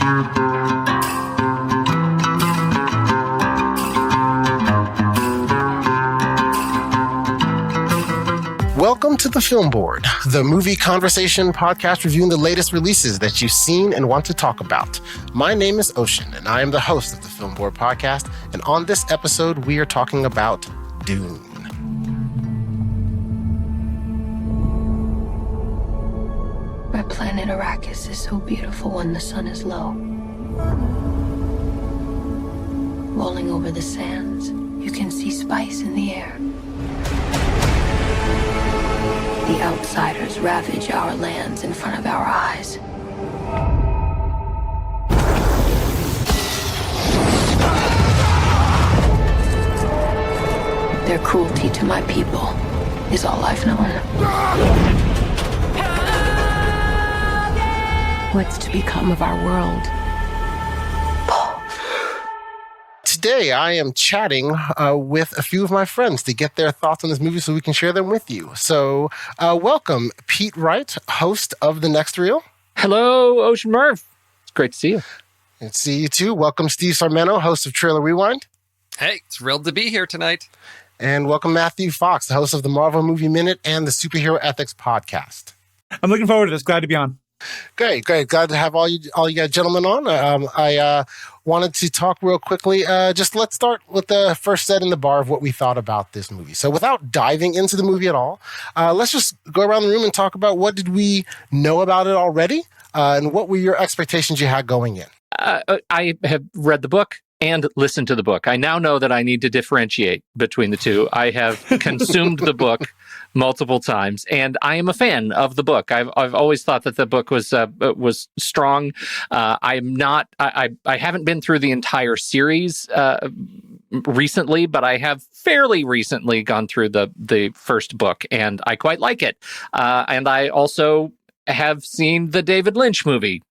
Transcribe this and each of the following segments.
Welcome to The Film Board, the movie conversation podcast reviewing the latest releases that you've seen and want to talk about. My name is Ocean, and I am the host of The Film Board podcast. And on this episode, we are talking about Dune. My planet Arrakis is so beautiful when the sun is low. Rolling over the sands, you can see spice in the air. The outsiders ravage our lands in front of our eyes. Their cruelty to my people is all I've known. What's to become of our world? Today, I am chatting with a few of my friends to get their thoughts on this movie so we can share them with you. So, welcome, Pete Wright, host of The Next Reel. Hello, Ocean Murff. It's great to see you. Good to see you, too. Welcome, Steve Sarmento, host of Trailer Rewind. Hey, thrilled to be here tonight. And welcome, Matthew Fox, the host of the Marvel Movie Minute and the Superhero Ethics Podcast. I'm looking forward to this. Glad to be on. Great. Glad to have all you gentlemen on. I wanted to talk real quickly. Just let's start with the first set in the bar of what we thought about this movie. So without diving into the movie at all, let's just go around the room and talk about what did we know about it already, and what were your expectations you had going in? I have read the book and listened to the book. I now know that I need to differentiate between the two. I have consumed the book multiple times, and I am a fan of the book. I've always thought that the book was strong. I'm not. I haven't been through the entire series recently, but I have fairly recently gone through the first book, and I quite like it. And I also have seen the David Lynch movie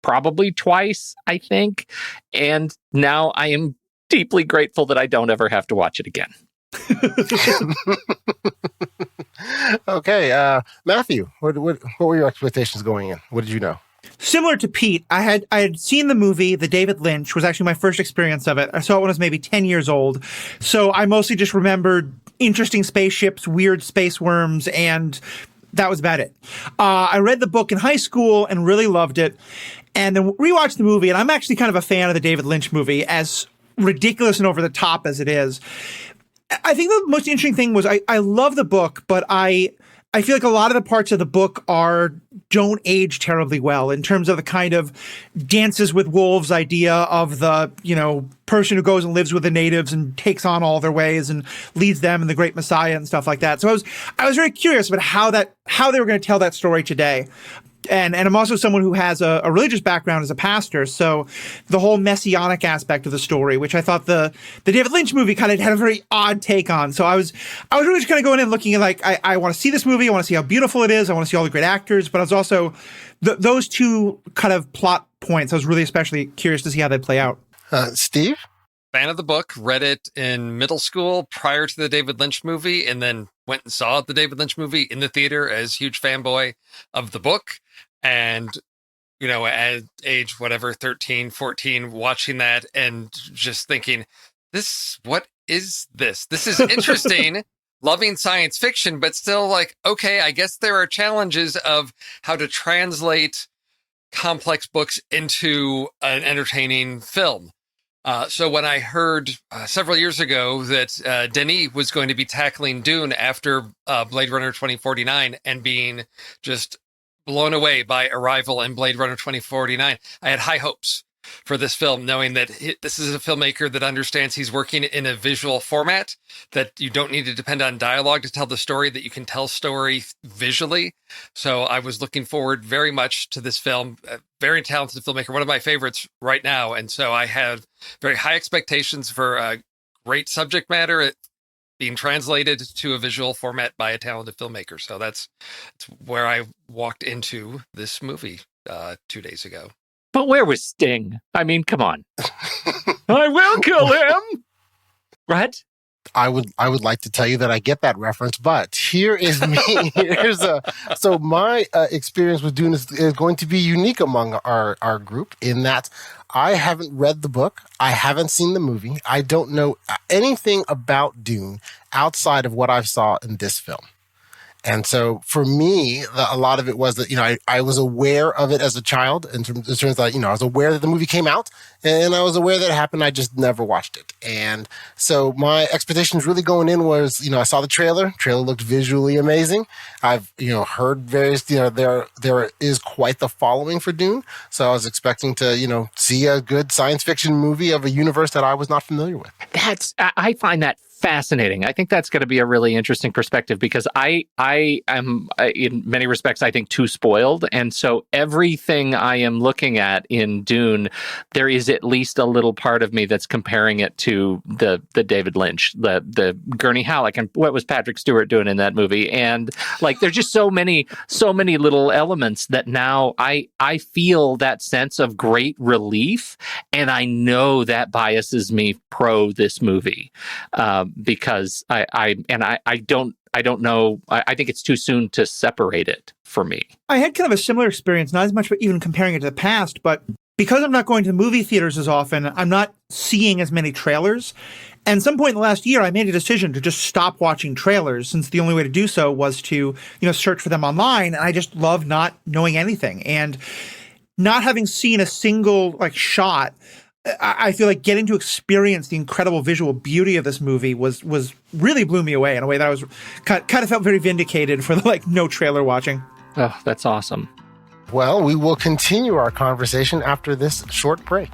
probably twice, I think, and now I am deeply grateful that I don't ever have to watch it again. Okay, Matthew, what were your expectations going in? What did you know? Similar to Pete, I had seen the movie, The David Lynch, was actually my first experience of it. I saw it when I was maybe 10 years old. So I mostly just remembered interesting spaceships, weird space worms, and that was about it. I read the book in high school and really loved it. And then rewatched the movie, and I'm actually kind of a fan of the David Lynch movie, as ridiculous and over the top as it is. I think the most interesting thing was I love the book, but I feel like a lot of the parts of the book don't age terribly well in terms of the kind of dances with wolves idea of the, person who goes and lives with the natives and takes on all their ways and leads them in the Great Messiah and stuff like that. So I was very curious about how they were going to tell that story today. And I'm also someone who has a religious background as a pastor, so the whole messianic aspect of the story, which I thought the David Lynch movie kind of had a very odd take on. So I was really just kind of going in looking at like, I want to see this movie, I want to see how beautiful it is, I want to see all the great actors, but I was also, those two kind of plot points, I was really especially curious to see how they play out. Steve? Fan of the book, read it in middle school prior to the David Lynch movie, and then went and saw the David Lynch movie in the theater as huge fanboy of the book. And, at age, 13, 14, watching that and just thinking, what is this? This is interesting, loving science fiction, but still like, okay, I guess there are challenges of how to translate complex books into an entertaining film. So when I heard several years ago that Denis was going to be tackling Dune after Blade Runner 2049 and being just blown away by Arrival and Blade Runner 2049, I had high hopes for this film, knowing that this is a filmmaker that understands he's working in a visual format, that you don't need to depend on dialogue to tell the story, that you can tell story visually. So I was looking forward very much to this film. A very talented filmmaker, one of my favorites right now. And so I had very high expectations for great subject matter being translated to a visual format by a talented filmmaker. So that's where I walked into this movie 2 days ago. But where was Sting? I mean, come on. I will kill him! What? I would like to tell you that I get that reference, but here is me. So my experience with Dune is going to be unique among our group in that I haven't read the book. I haven't seen the movie. I don't know anything about Dune outside of what I saw in this film. And so for me, a lot of it was that, I was aware of it as a child in terms that, I was aware that the movie came out and I was aware that it happened. I just never watched it. And so my expectations really going in was, I saw the trailer. Trailer looked visually amazing. I've, heard various, there is quite the following for Dune. So I was expecting to, see a good science fiction movie of a universe that I was not familiar with. I find that fascinating. I think that's going to be a really interesting perspective because I am, in many respects, I think, too spoiled. And so everything I am looking at in Dune, there is at least a little part of me that's comparing it to the David Lynch, the Gurney Halleck, and what was Patrick Stewart doing in that movie. And there's just so many little elements that now I feel that sense of great relief. And I know that biases me pro this movie. Because I don't know. I think it's too soon to separate it for me. I had kind of a similar experience, not as much even comparing it to the past, but because I'm not going to movie theaters as often, I'm not seeing as many trailers. And at some point in the last year, I made a decision to just stop watching trailers since the only way to do so was to, search for them online. And I just love not knowing anything. And not having seen a single shot, I feel like getting to experience the incredible visual beauty of this movie was really blew me away in a way that I was kind of felt very vindicated for the no trailer watching. Oh, that's awesome. Well, we will continue our conversation after this short break.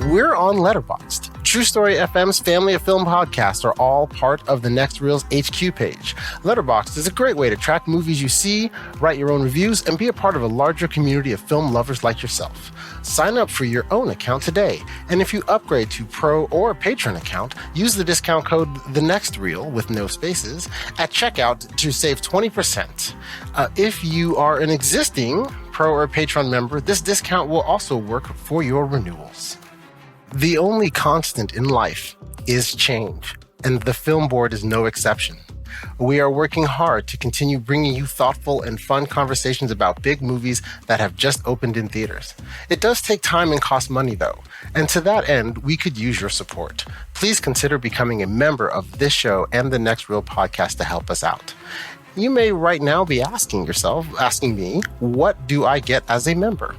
We're on Letterboxd. True Story FM's family of film podcasts are all part of the Next Reel's HQ page. Letterboxd is a great way to track movies you see, write your own reviews, and be a part of a larger community of film lovers like yourself. Sign up for your own account today, and if you upgrade to Pro or Patron account, use the discount code TheNextReel with no spaces at checkout to save 20%. If you are an existing Pro or Patron member, this discount will also work for your renewals. The only constant in life is change, and the Film Board is no exception. We are working hard to continue bringing you thoughtful and fun conversations about big movies that have just opened in theaters. It does take time and cost money, though, and to that end, we could use your support. Please consider becoming a member of this show and the Next Reel podcast to help us out. You may right now be asking me, what do I get as a member?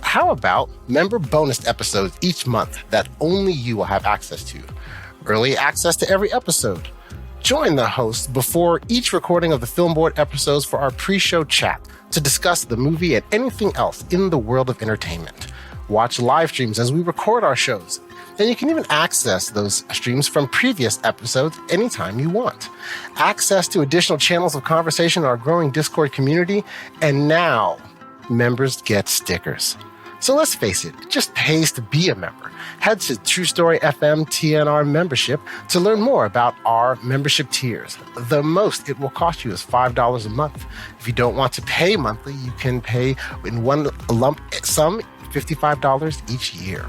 How about member bonus episodes each month that only you will have access to? Early access to every episode. Join the host before each recording of the Film Board episodes for our pre-show chat to discuss the movie and anything else in the world of entertainment. Watch live streams as we record our shows. And you can even access those streams from previous episodes anytime you want. Access to additional channels of conversation in our growing Discord community. And now, members get stickers. So let's face it just pays to be a member. Head to True Story FM TNR membership to learn more about our membership tiers. The most it will cost you is $5 a month. If you don't want to pay monthly, you can pay in one lump sum, $55 each year.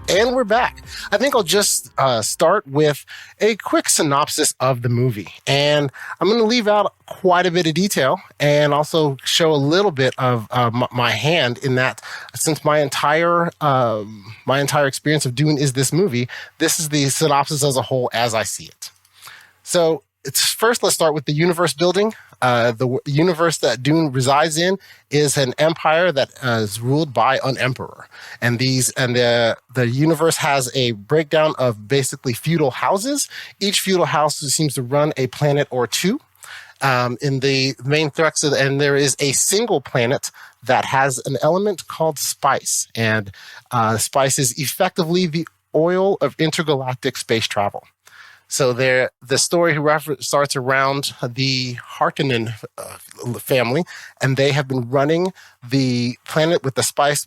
And we're back. I think I'll just start with a quick synopsis of the movie. And I'm going to leave out quite a bit of detail and also show a little bit of my hand in that since my entire experience of Dune is this movie, this is the synopsis as a whole as I see it. So first, let's start with the universe building. The universe that Dune resides in is an empire that is ruled by an emperor. And the universe has a breakdown of basically feudal houses. Each feudal house seems to run a planet or two. In the main thrust, and there is a single planet that has an element called spice. And spice is effectively the oil of intergalactic space travel. So the story starts around the Harkonnen family, and they have been running the planet with the spice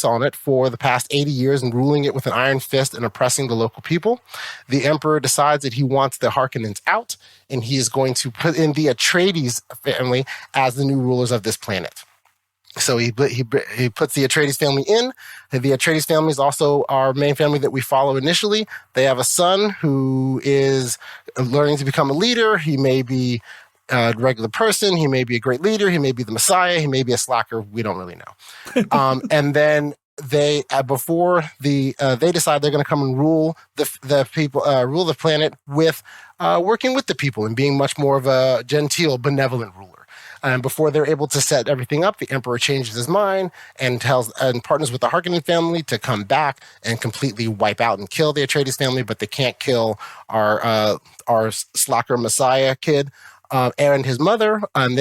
on it for the past 80 years and ruling it with an iron fist and oppressing the local people. The Emperor decides that he wants the Harkonnens out, and he is going to put in the Atreides family as the new rulers of this planet. So he puts the Atreides family in. The Atreides family is also our main family that we follow initially. They have a son who is learning to become a leader. He may be a regular person. He may be a great leader. He may be the Messiah. He may be a slacker. We don't really know. And then they they decide they're going to come and rule the people, rule the planet with working with the people and being much more of a genteel, benevolent ruler. And before they're able to set everything up, the Emperor changes his mind and partners with the Harkonnen family to come back and completely wipe out and kill the Atreides family, but they can't kill our slacker Messiah kid and his mother. And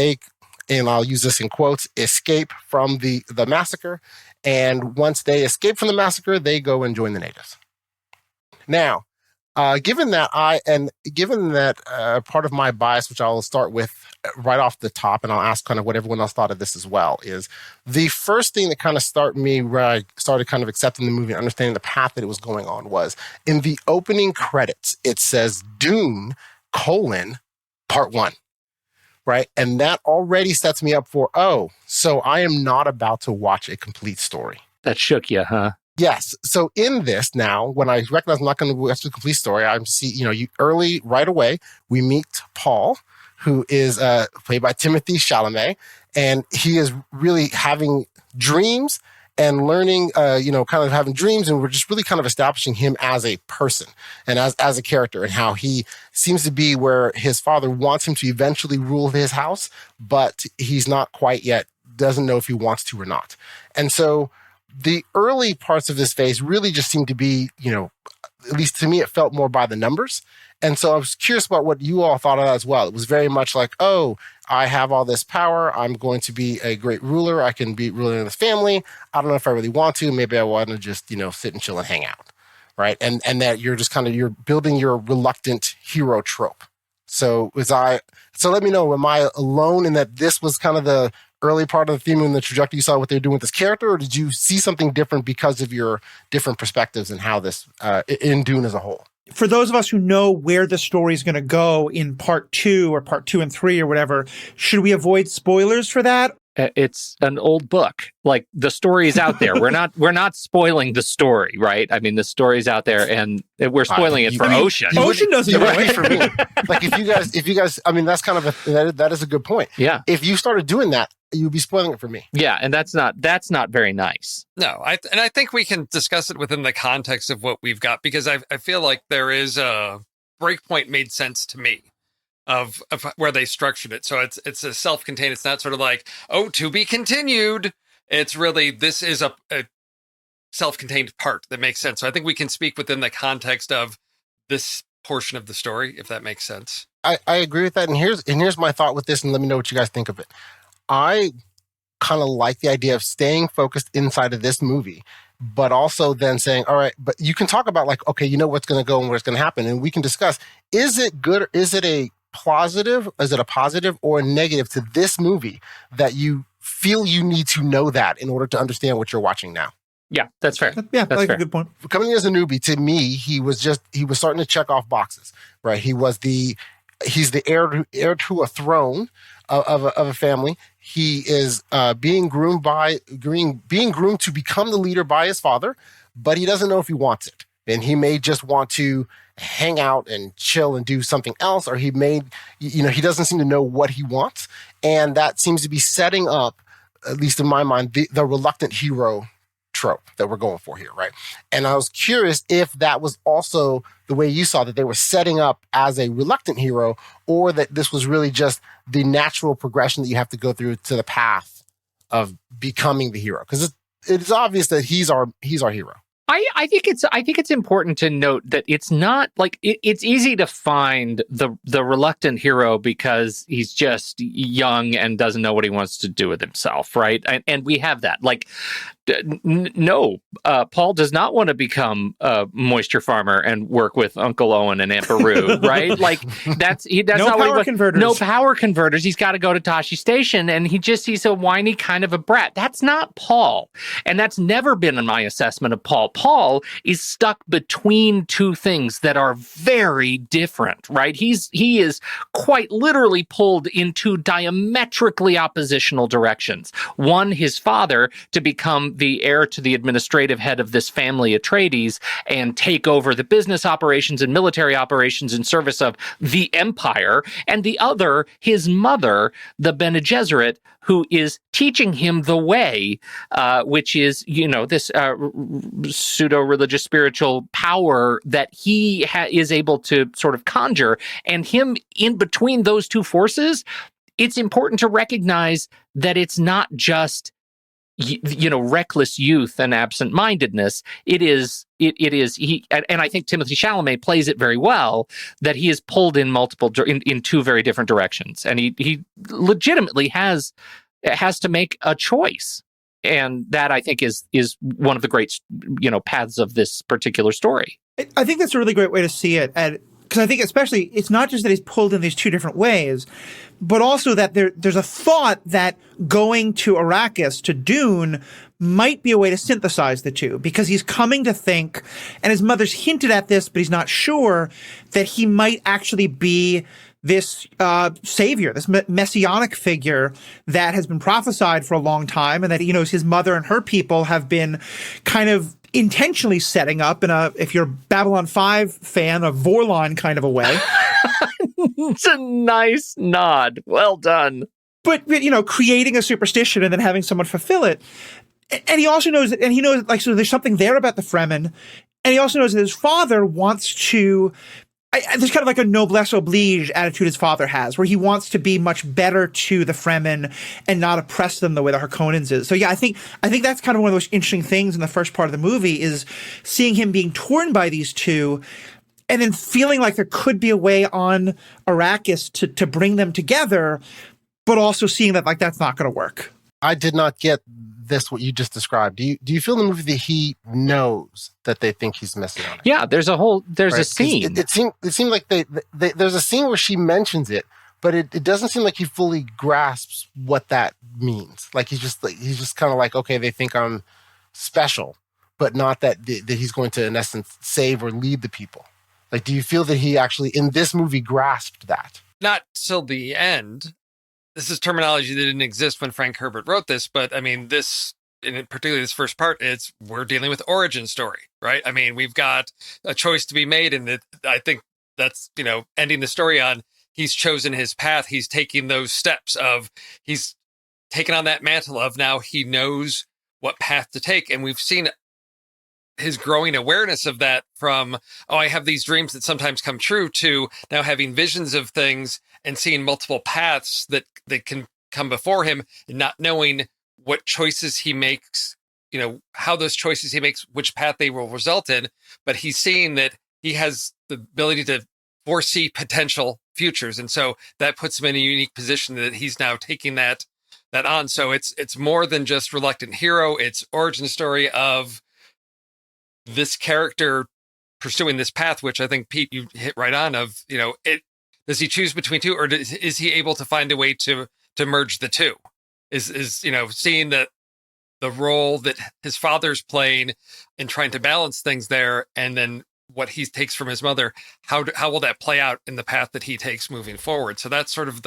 I'll use this in quotes, escape from the massacre. And once they escape from the massacre, they go and join the natives. Now, given that part of my bias, which I'll start with right off the top, and I'll ask kind of what everyone else thought of this as well, is the first thing that kind of started me where I started kind of accepting the movie and understanding the path that it was going on was in the opening credits, it says Dune, part 1. Right. And that already sets me up for, so I am not about to watch a complete story. That shook you, huh? Yes. So in this now, when I recognize I'm not going to watch the complete story, right away, we meet Paul, who is played by Timothée Chalamet, and he is really having dreams and learning, kind of having dreams, and we're just really kind of establishing him as a person and as a character and how he seems to be where his father wants him to eventually rule his house, but he's not quite yet, doesn't know if he wants to or not. And so the early parts of this phase really just seemed to be, at least to me, it felt more by the numbers. And so I was curious about what you all thought of that as well. It was very much like, I have all this power. I'm going to be a great ruler. I can be ruling this family. I don't know if I really want to. Maybe I want to just, sit and chill and hang out. Right. And that you're just you're building your reluctant hero trope. So let me know, am I alone in that this was kind of the early part of the theme and the trajectory you saw what they're doing with this character, or did you see something different because of your different perspectives and how this in Dune as a whole? For those of us who know where the story is going to go in part 2 or part 2 and 3 or whatever, should we avoid spoilers for that? It's an old book. Like, the story is out there. We're not spoiling the story, right? I mean, the story's out there, and we're spoiling it for Ocean. Ocean doesn't know it. For me. Like, if you guys, I mean, that's kind of that is a good point. Yeah. If you started doing that, you'd be spoiling it for me. Yeah, and that's not very nice. No, I think we can discuss it within the context of what we've got, because I feel like there is a Breakpoint made sense to me of where they structured it. So it's a self-contained. It's not sort of like, to be continued. It's really, this is a self-contained part that makes sense. So I think we can speak within the context of this portion of the story, if that makes sense. I agree with that. And here's my thought with this, and let me know what you guys think of it. I kind of like the idea of staying focused inside of this movie, but also then saying, all right, but you can talk about like, okay, you know what's going to go and what's going to happen. And we can discuss, is it good? Or is it a positive? Is it a positive or a negative to this movie that you feel you need to know that in order to understand what you're watching now? Yeah, that's fair. Yeah, that's fair. A good point. Coming in as a newbie, to me, he was starting to check off boxes, right? He's the heir to a throne of a family. He is being groomed to become the leader by his father, but he doesn't know if he wants it. And he may just want to hang out and chill and do something else, or he doesn't seem to know what he wants. And that seems to be setting up, at least in my mind, the reluctant hero trope that we're going for here, right? And I was curious if that was also the way you saw that they were setting up as a reluctant hero, or that this was really just the natural progression that you have to go through to the path of becoming the hero. Because it's obvious that he's our hero. I think it's important to note that it's not like it's easy to find the reluctant hero because he's just young and doesn't know what he wants to do with himself, right? And we have that. Like, No, Paul does not want to become a moisture farmer and work with Uncle Owen and Aunt Beru, right? Like that's no not what he wants. converters. No power converters. He's got to go to Tashi Station, and he's a whiny kind of a brat. That's not Paul, and that's never been in my assessment of Paul. Paul is stuck between two things that are very different, right? He is quite literally pulled in two diametrically oppositional directions. One, his father to become the heir to the administrative head of this family Atreides and take over the business operations and military operations in service of the empire, and the other, his mother, the Bene Gesserit, who is teaching him the way, which is, this pseudo-religious spiritual power that he is able to sort of conjure. And him in between those two forces, it's important to recognize that it's not just reckless youth and absent-mindedness. It is he, and I think Timothée Chalamet plays it very well, that he is pulled in in two very different directions, and he legitimately has to make a choice, and that I think is one of the great paths of this particular story. I think that's a really great way to see it, because I think especially it's not just that he's pulled in these two different ways, but also that there's a thought that going to Arrakis, to Dune, might be a way to synthesize the two, because he's coming to think, and his mother's hinted at this, but he's not sure, that he might actually be this savior, this messianic figure that has been prophesied for a long time, and that his mother and her people have been kind of intentionally setting up in if you're a Babylon 5 fan, a Vorlon kind of a way. It's a nice nod. Well done. But creating a superstition and then having someone fulfill it. And he also knows that, and he knows, so there's something there about the Fremen. And he also knows that his father wants to, there's kind of like a noblesse oblige attitude his father has, where he wants to be much better to the Fremen and not oppress them the way the Harkonnens is. So yeah, I think that's kind of one of those interesting things in the first part of the movie, is seeing him being torn by these two, and then feeling like there could be a way on Arrakis to bring them together, but also seeing that that's not going to work. I did not get what you just described. Do you feel in the movie that he knows that they think he's messianic? Yeah, there's a scene. It seemed like there's a scene where she mentions it, but it doesn't seem like he fully grasps what that means. Like he's just kind of like, okay, they think I'm special, but not that he's going to, in essence, save or lead the people. Like, do you feel that he actually in this movie grasped that? Not till the end. This is terminology that didn't exist when Frank Herbert wrote this, but I mean, this, in particularly this first part, we're dealing with origin story, right? I mean, we've got a choice to be made, and I think that's, ending the story on, he's chosen his path. He's taking those steps he's taken on that mantle of, now he knows what path to take. And we've seen his growing awareness of that from, I have these dreams that sometimes come true, to now having visions of things and seeing multiple paths that can come before him, and not knowing what choices he makes, how those choices he makes, which path they will result in. But he's seeing that he has the ability to foresee potential futures. And so that puts him in a unique position that he's now taking that on. So it's more than just reluctant hero. It's origin story of this character pursuing this path, which I think, Pete, you hit right on of, does he choose between two, or is he able to find a way to merge the two? Is seeing that the role that his father's playing and trying to balance things there, and then what he takes from his mother, how will that play out in the path that he takes moving forward? So that's sort of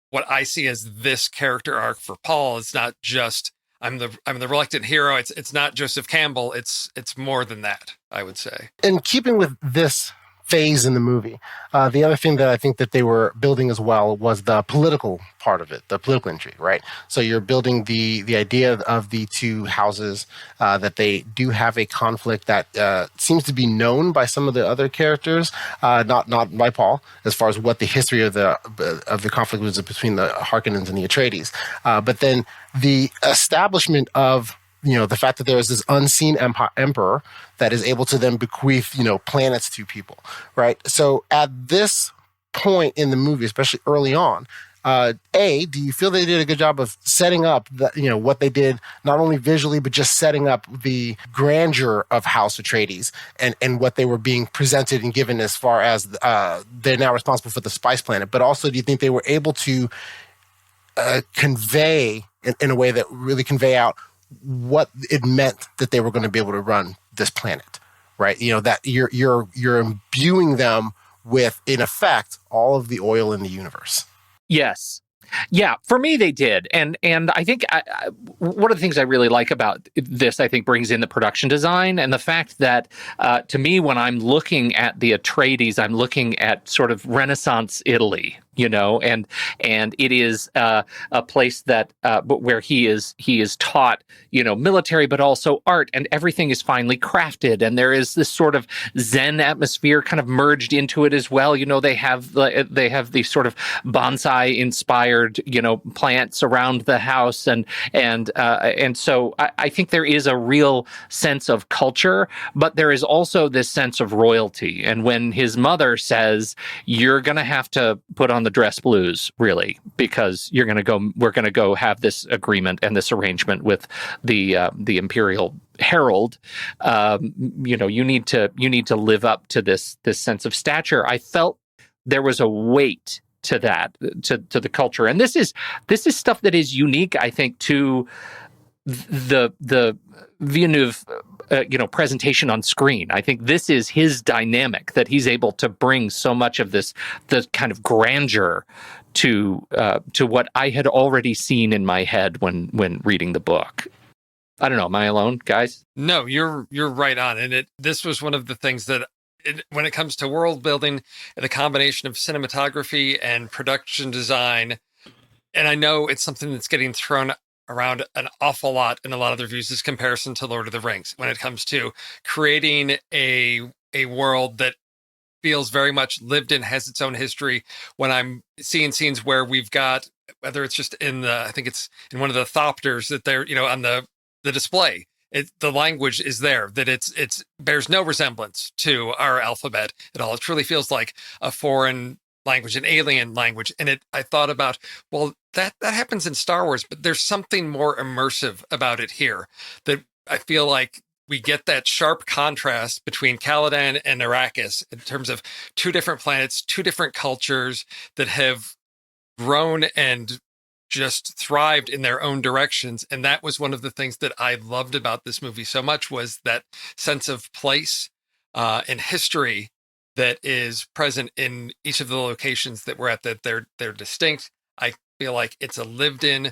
what I see as this character arc for Paul. It's not just I'm the reluctant hero. It's not Joseph Campbell. It's more than that, I would say. In keeping with this phase in the movie, the other thing that I think that they were building as well was the political part of it, the political intrigue, right? So you're building the idea of the two houses, that they do have a conflict that seems to be known by some of the other characters, not by Paul, as far as what the history of the conflict was between the Harkonnens and the Atreides. But then the establishment of the fact that there is this unseen emperor that is able to then bequeath, planets to people, right? So at this point in the movie, especially early on, Do you feel they did a good job of setting up what they did, not only visually, but just setting up the grandeur of House Atreides and what they were being presented and given as far as they're now responsible for the Spice Planet? But also, do you think they were able to convey in a way that really convey out what it meant that they were going to be able to run this planet, right? That you're imbuing them with, in effect, all of the oil in the universe. Yes. Yeah, for me they did, and I think one of the things I really like about this, I think, brings in the production design and the fact that, to me, when I'm looking at the Atreides, I'm looking at sort of Renaissance Italy, and it is a place that where he is taught, military, but also art, and everything is finely crafted, and there is this sort of Zen atmosphere kind of merged into it as well. They have these sort of bonsai inspired plants around the house, and so I think there is a real sense of culture, but there is also this sense of royalty. And when his mother says, "You're going to have to put on the dress blues, really, because we're going to go have this agreement and this arrangement with the Imperial Herald, you need to live up to this sense of stature." I felt there was a weight to that, to the culture, and this is stuff that is unique, I think, to the Villeneuve presentation on screen. I think this is his dynamic, that he's able to bring so much of the kind of grandeur to what I had already seen in my head when reading the book. I don't know. Am I alone, guys? No, you're right on. And this was one of the things that, when it comes to world building, the combination of cinematography and production design, and I know it's something that's getting thrown around an awful lot in a lot of the reviews, is comparison to Lord of the Rings when it comes to creating a world that feels very much lived in, has its own history. When I'm seeing scenes where we've got, whether it's just I think it's in one of the thopters that they're, on the display, the language is there, that it's bears no resemblance to our alphabet at all. It truly feels like a foreign language, an alien language. And I thought about, well, that happens in Star Wars, but there's something more immersive about it here, that I feel like we get that sharp contrast between Caladan and Arrakis in terms of two different planets, two different cultures that have grown and just thrived in their own directions. And that was one of the things that I loved about this movie so much, was that sense of place and history that is present in each of the locations that we're at, that they're distinct. I feel like it's a lived in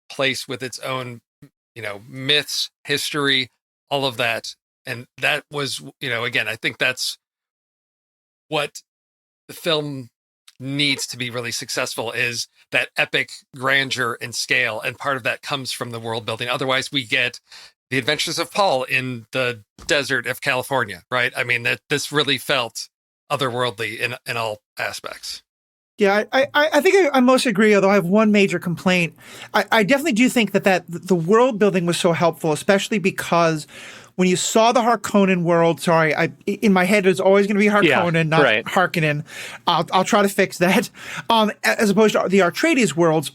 place with its own, myths, history, all of that. And that was, again, I think that's what the film needs to be really successful, is that epic grandeur and scale. And part of that comes from the world building. Otherwise, we get the Adventures of Paul in the desert of California, right? I mean, that this really felt otherworldly in all aspects. Yeah, I think I mostly agree, although I have one major complaint. I definitely do think that the world building was so helpful, especially because when you saw the Harkonnen world, in my head it's always going to be Harkonnen, not right. Harkonnen. I'll try to fix that. As opposed to the Atreides worlds,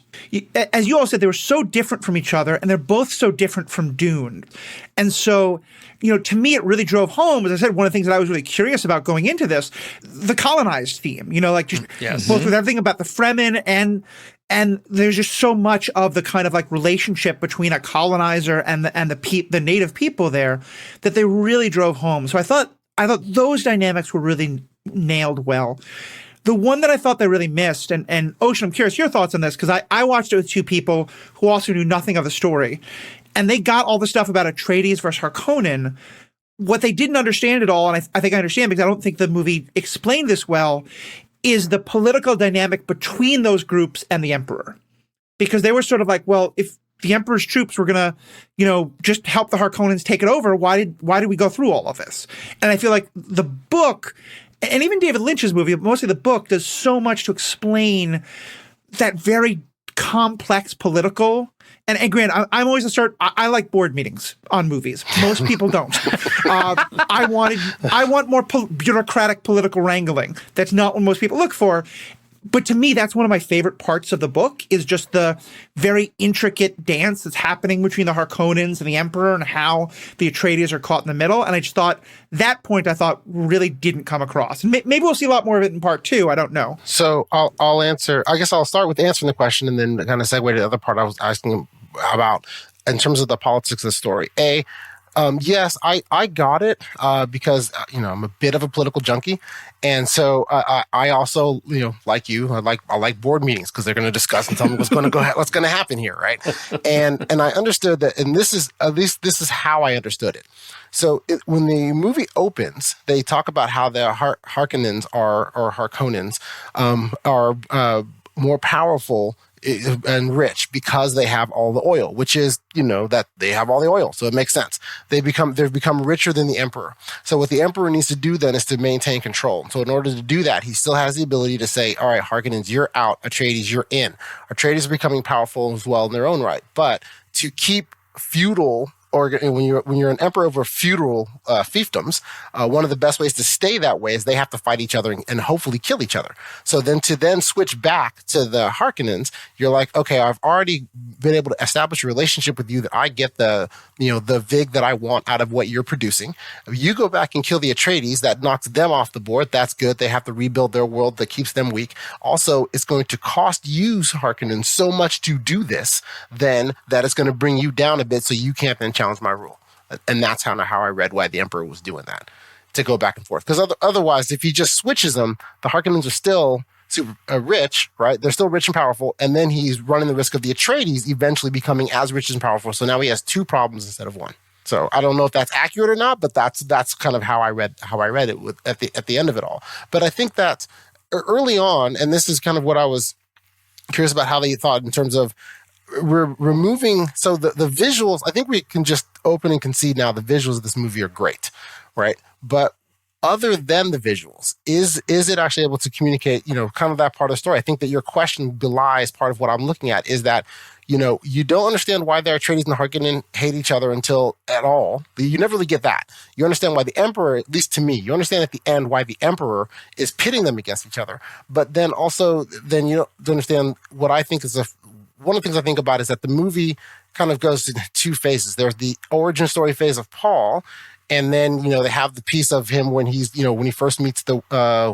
as you all said, they were so different from each other, and they're both so different from Dune. And so, to me, it really drove home, as I said, one of the things that I was really curious about going into this, the colonized theme, yes. Both with everything about the Fremen and there's just so much of the kind of like relationship between a colonizer and the native people there that they really drove home. So I thought those dynamics were really nailed well. The one that I thought they really missed, and Ocean, I'm curious your thoughts on this, because I watched it with two people who also knew nothing of the story, and they got all the stuff about Atreides versus Harkonnen. What they didn't understand at all, and I think I understand because I don't think the movie explained this well, is the political dynamic between those groups and the Emperor. Because they were sort of like, well, if the Emperor's troops were going to, just help the Harkonnens take it over, why did we go through all of this? And I feel like the book, and even David Lynch's movie, but mostly the book, does so much to explain that very complex political. And granted, I'm always I like board meetings on movies. Most people don't. I want more bureaucratic political wrangling. That's not what most people look for. But to me, that's one of my favorite parts of the book, is just the very intricate dance that's happening between the Harkonnens and the Emperor, and how the Atreides are caught in the middle. And I just thought that point, really didn't come across. And maybe we'll see a lot more of it in part 2. I don't know. So I'll answer. I guess I'll start with answering the question and then kind of segue to the other part I was asking about in terms of the politics of the story. Yes, I got it because I'm a bit of a political junkie, and so I also like you, I like board meetings because they're going to discuss and tell me what's going to happen here, right? And I understood that, and this is at least this is how I understood it. So when the movie opens, they talk about how the Harkonnens or Harkonnens are more powerful and rich because they have all the oil, which is, that they have all the oil. So it makes sense. They've become richer than the Emperor. So what the Emperor needs to do then is to maintain control. So in order to do that, he still has the ability to say, all right, Harkonnens, you're out. Atreides, you're in. Atreides are becoming powerful as well in their own right. But to keep feudal, or when you're an emperor over feudal fiefdoms, one of the best ways to stay that way is they have to fight each other and hopefully kill each other. So then to switch back to the Harkonnens, you're like, okay, I've already been able to establish a relationship with you that I get the vig that I want out of what you're producing. You go back and kill the Atreides, that knocks them off the board. That's good. They have to rebuild their world that keeps them weak. Also, it's going to cost you, Harkonnen, so much to do this, then that it's going to bring you down a bit so you can't then challenge my rule. And that's how I read why the Emperor was doing that, to go back and forth. Because otherwise, if he just switches them, the Harkonnens are still super rich, right? They're still rich and powerful, and then he's running the risk of the Atreides eventually becoming as rich and powerful. So now he has 2 problems instead of 1. So I don't know if that's accurate or not, but that's kind of how I read it at the end of it all. But I think that early on, and this is kind of what I was curious about how they thought in terms of we're removing. So the visuals, I think we can just open and concede now the visuals of this movie are great, right? But other than the visuals, is it actually able to communicate, kind of that part of the story? I think that your question belies part of what I'm looking at, is that, you don't understand why the Atreides and the Harkonnen hate each other until at all. You never really get that. You understand why the Emperor, at least to me, you understand at the end why the Emperor is pitting them against each other. But then also, then you don't understand what I think is one of the things I think about is that the movie kind of goes in 2 phases. There's the origin story phase of Paul, and then, they have the piece of him when he's, when he first meets the,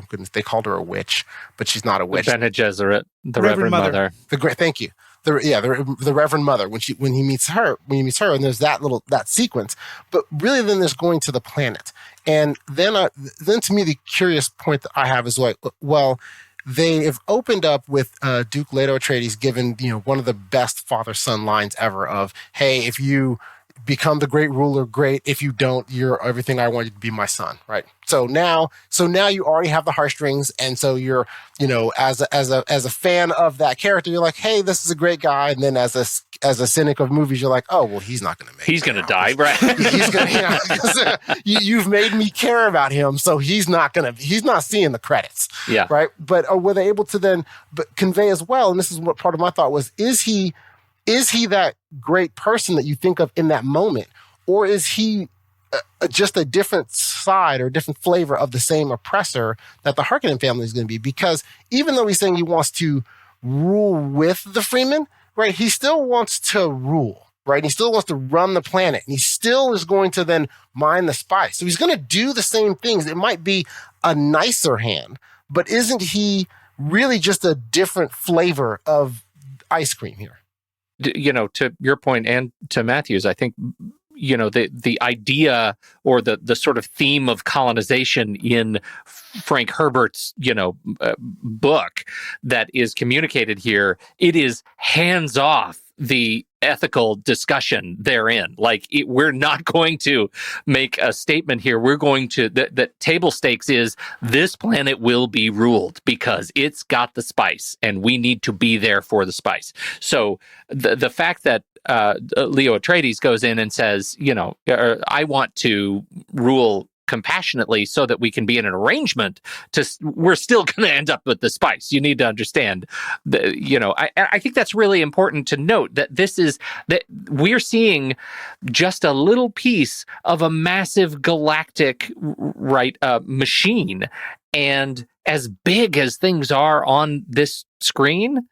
goodness, they called her a witch, but she's not a witch. Bene Gesserit, the Reverend Mother. Thank you. The Reverend Mother, when he meets her, and there's that sequence. But really then there's going to the planet. And then to me, the curious point that I have is like, well, they have opened up with Duke Leto Atreides given, one of the best father-son lines ever of, hey, if you become the great ruler, great. If you don't, you're everything I want you to be, my son, right? So now you already have the heartstrings, and so you're, as a fan of that character, you're like, hey, this is a great guy. And then as a cynic of movies, you're like, oh, well, he's not going to make it. He's going to die, right? He's going to, you've made me care about him, so he's not seeing the credits. Yeah. Right. But were they able to then convey as well? And this is what part of my thought was, is he that great person that you think of in that moment? Or is he just a different side or a different flavor of the same oppressor that the Harkonnen family is going to be? Because even though he's saying he wants to rule with the Freemen, right, he still wants to rule, right? He still wants to run the planet. And he still is going to then mine the spice. So he's going to do the same things. It might be a nicer hand, but isn't he really just a different flavor of ice cream here? To your point and to Matthew's, I think, the idea or the sort of theme of colonization in Frank Herbert's, book that is communicated here, it is hands off the ethical discussion therein. Like, we're not going to make a statement here. We're going to, that table stakes is this planet will be ruled because it's got the spice and we need to be there for the spice. So the fact that Leo Atreides goes in and says, I want to rule compassionately so that we can be in an arrangement we're still going to end up with the spice. You need to understand I think that's really important to note that that we're seeing just a little piece of a massive galactic, machine. And as big as things are on this screen,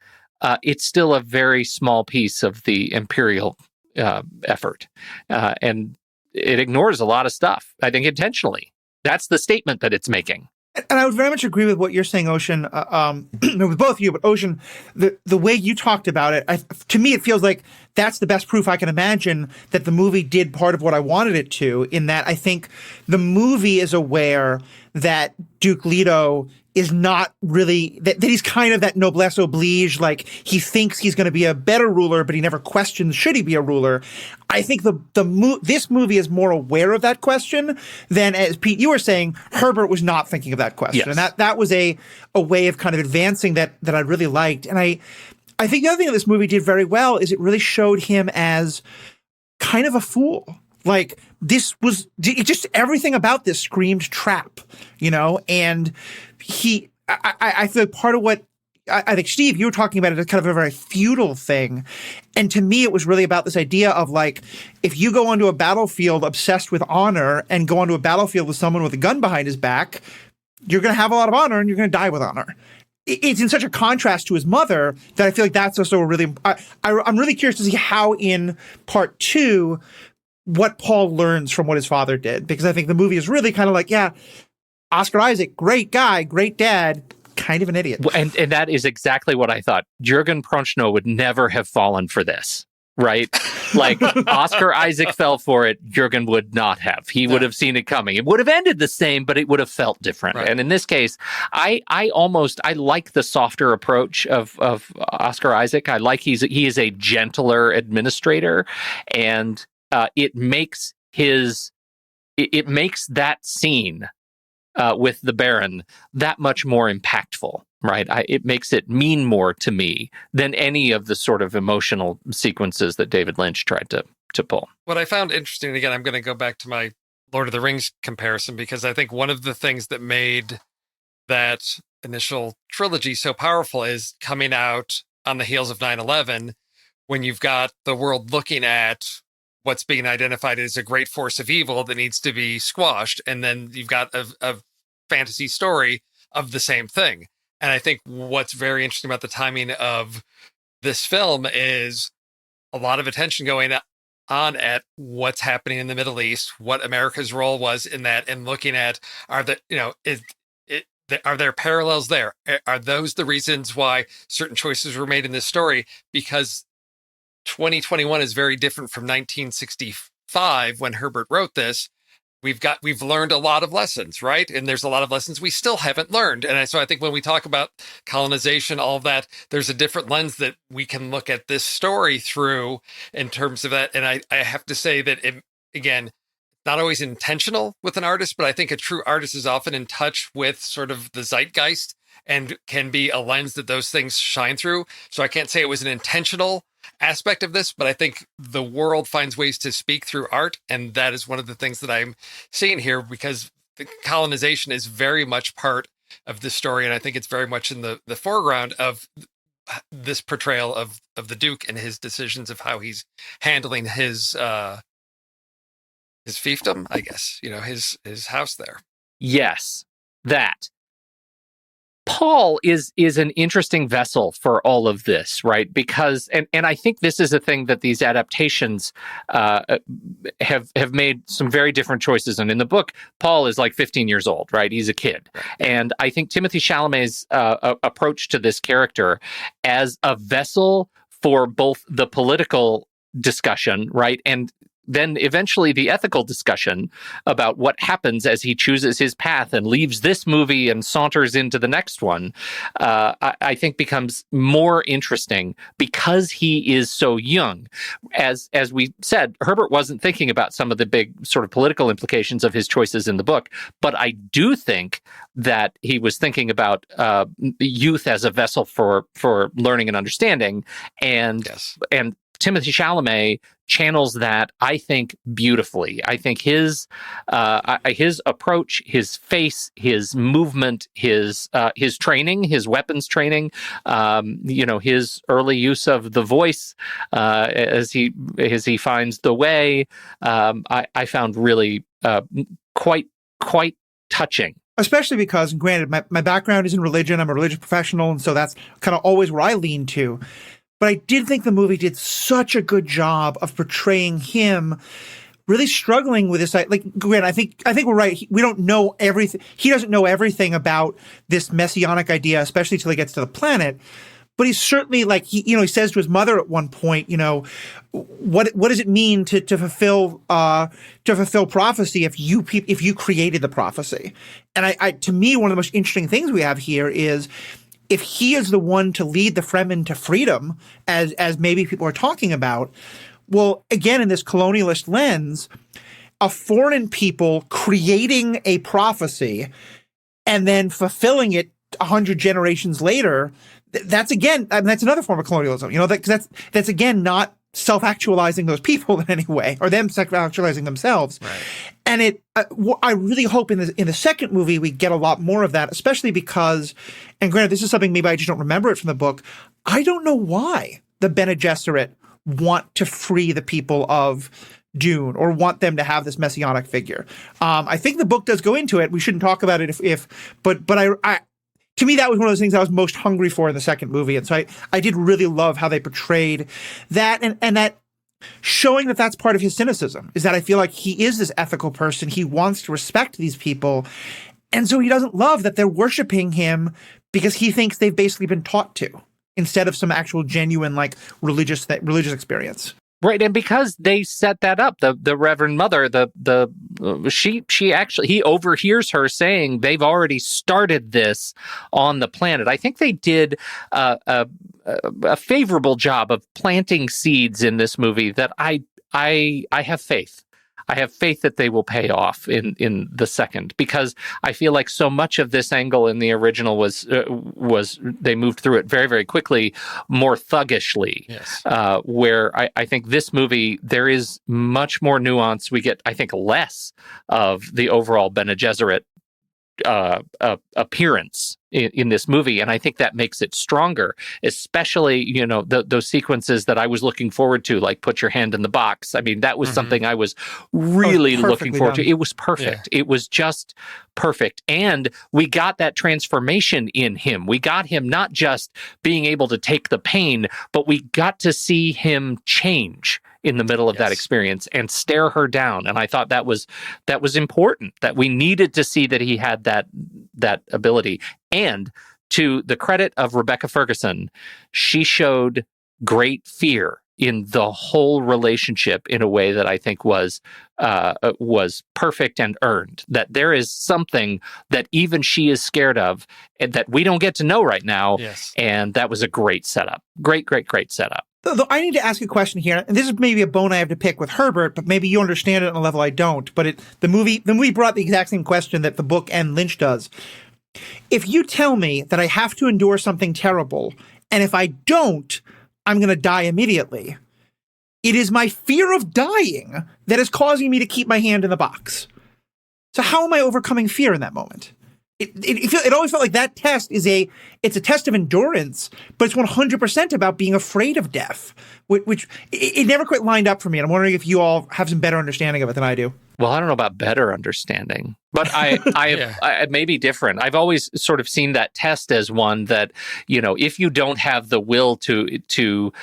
it's still a very small piece of the imperial effort. And it ignores a lot of stuff, I think intentionally. That's the statement that it's making. And I would very much agree with what you're saying, Ocean, with both of you, but Ocean, the way you talked about it, to me, it feels like that's the best proof I can imagine that the movie did part of what I wanted it to, in that I think the movie is aware that Duke Leto is not really, that he's kind of that noblesse oblige, like he thinks he's going to be a better ruler, but he never questions should he be a ruler. I think this movie is more aware of that question than, as Pete, you were saying, Herbert was not thinking of that question. Yes. And that was a way of kind of advancing that I really liked. And I think the other thing that this movie did very well is it really showed him as kind of a fool. Like, just everything about this screamed trap, and I feel like part of what, I think, Steve, you were talking about it as kind of a very feudal thing. And to me, it was really about this idea of, like, if you go onto a battlefield obsessed with honor and go onto a battlefield with someone with a gun behind his back, you're going to have a lot of honor and you're going to die with honor. It's in such a contrast to his mother that I feel like that's also a really, I'm really curious to see how in part 2, what Paul learns from what his father did, because I think the movie is really kind of like, yeah, Oscar Isaac, great guy, great dad, kind of an idiot. And that is exactly what I thought. Jürgen Prochnow would never have fallen for this, right? Like, Oscar Isaac fell for it, Jürgen would not have. He would have seen it coming. It would have ended the same, but it would have felt different. Right. And in this case, I like the softer approach of Oscar Isaac. I like he is a gentler administrator, and it makes that scene with the Baron that much more impactful, right? It makes it mean more to me than any of the sort of emotional sequences that David Lynch tried to pull. What I found interesting, again, I'm going to go back to my Lord of the Rings comparison, because I think one of the things that made that initial trilogy so powerful is coming out on the heels of 9/11, when you've got the world looking at what's being identified as a great force of evil that needs to be squashed. And then you've got a fantasy story of the same thing. And I think what's very interesting about the timing of this film is a lot of attention going on at what's happening in the Middle East, what America's role was in that, and looking at, are there parallels there? Are those the reasons why certain choices were made in this story? Because 2021 is very different from 1965 when Herbert wrote this. We've learned a lot of lessons, right? And there's a lot of lessons we still haven't learned. And so I think when we talk about colonization, all of that, there's a different lens that we can look at this story through in terms of that. And I have to say that, again, not always intentional with an artist, but I think a true artist is often in touch with sort of the zeitgeist and can be a lens that those things shine through. So I can't say it was an intentional aspect of this, but I think the world finds ways to speak through art. And that is one of the things that I'm seeing here, because the colonization is very much part of this story. And I think it's very much in the foreground of this portrayal of the Duke and his decisions of how he's handling his fiefdom, I guess, his house there. Yes, that. Paul is an interesting vessel for all of this, right? Because, and I think this is a thing that these adaptations have made some very different choices. And in the book, Paul is like 15 years old, right? He's a kid. And I think Timothée Chalamet's approach to this character as a vessel for both the political discussion, right, and then eventually the ethical discussion about what happens as he chooses his path and leaves this movie and saunters into the next one, I think becomes more interesting because he is so young. As we said, Herbert wasn't thinking about some of the big sort of political implications of his choices in the book, but I do think that he was thinking about youth as a vessel for learning and understanding, and Yes. and Timothée Chalamet channels that, I think, beautifully. I think his approach, his face, his movement, his training, his weapons training, his early use of the voice as he finds the way, I found really quite touching. especially because, and granted, my background is in religion. I'm a religious professional, and so that's kind of always where I lean to. But I did think the movie did such a good job of portraying him really struggling with this. Like, granted, I think we're right. We don't know everything. He doesn't know everything about this messianic idea, especially till he gets to the planet. But he's certainly like, he says to his mother at one point, what does it mean to fulfill prophecy if you created the prophecy? And I to me, one of the most interesting things we have here is, if he is the one to lead the Fremen to freedom, as maybe people are talking about, well, again, in this colonialist lens, a foreign people creating a prophecy and then fulfilling it 100 generations later, that's another form of colonialism. That's again not self-actualizing those people in any way, or them self-actualizing themselves. Right. And I really hope in the second movie we get a lot more of that, especially because, and granted, this is something maybe I just don't remember it from the book, I don't know why the Bene Gesserit want to free the people of Dune or want them to have this messianic figure. I think the book does go into it. We shouldn't talk about it but I to me, that was one of those things I was most hungry for in the second movie. And so I did really love how they portrayed that, and that showing that that's part of his cynicism, is that I feel like he is this ethical person. He wants to respect these people. And so he doesn't love that they're worshiping him because he thinks they've basically been taught to, instead of some actual genuine religious experience. Right, and because they set that up, the Reverend Mother, she actually, he overhears her saying they've already started this on the planet. I think they did a favorable job of planting seeds in this movie that I have faith. I have faith that they will pay off in the second, because I feel like so much of this angle in the original was they moved through it very, very quickly, more thuggishly. Yes. Where I think this movie, there is much more nuance. We get, I think, less of the overall Bene Gesserit appearance in this movie, and I think that makes it stronger, especially those sequences that I was looking forward to, like put your hand in the box. I mean, that was something I was really looking forward to. It was perfect. Yeah. It was just perfect, and we got that transformation in him. We got him not just being able to take the pain, but we got to see him change in the middle of that experience and stare her down. And I thought that was important, that we needed to see that he had that ability. And to the credit of Rebecca Ferguson, she showed great fear in the whole relationship in a way that I think was perfect and earned. That there is something that even she is scared of and that we don't get to know right now. Yes. And that was a great setup. Great setup. Though I need to ask a question here, and this is maybe a bone I have to pick with Herbert, but maybe you understand it on a level I don't. But the movie brought the exact same question that the book and Lynch does. If you tell me that I have to endure something terrible, and if I don't, I'm going to die immediately, it is my fear of dying that is causing me to keep my hand in the box. So how am I overcoming fear in that moment? It always felt like that test it's a test of endurance, but it's 100% about being afraid of death, which it never quite lined up for me. And I'm wondering if you all have some better understanding of it than I do. Well, I don't know about better understanding, but I may be different. I've always sort of seen that test as one that, if you don't have the will to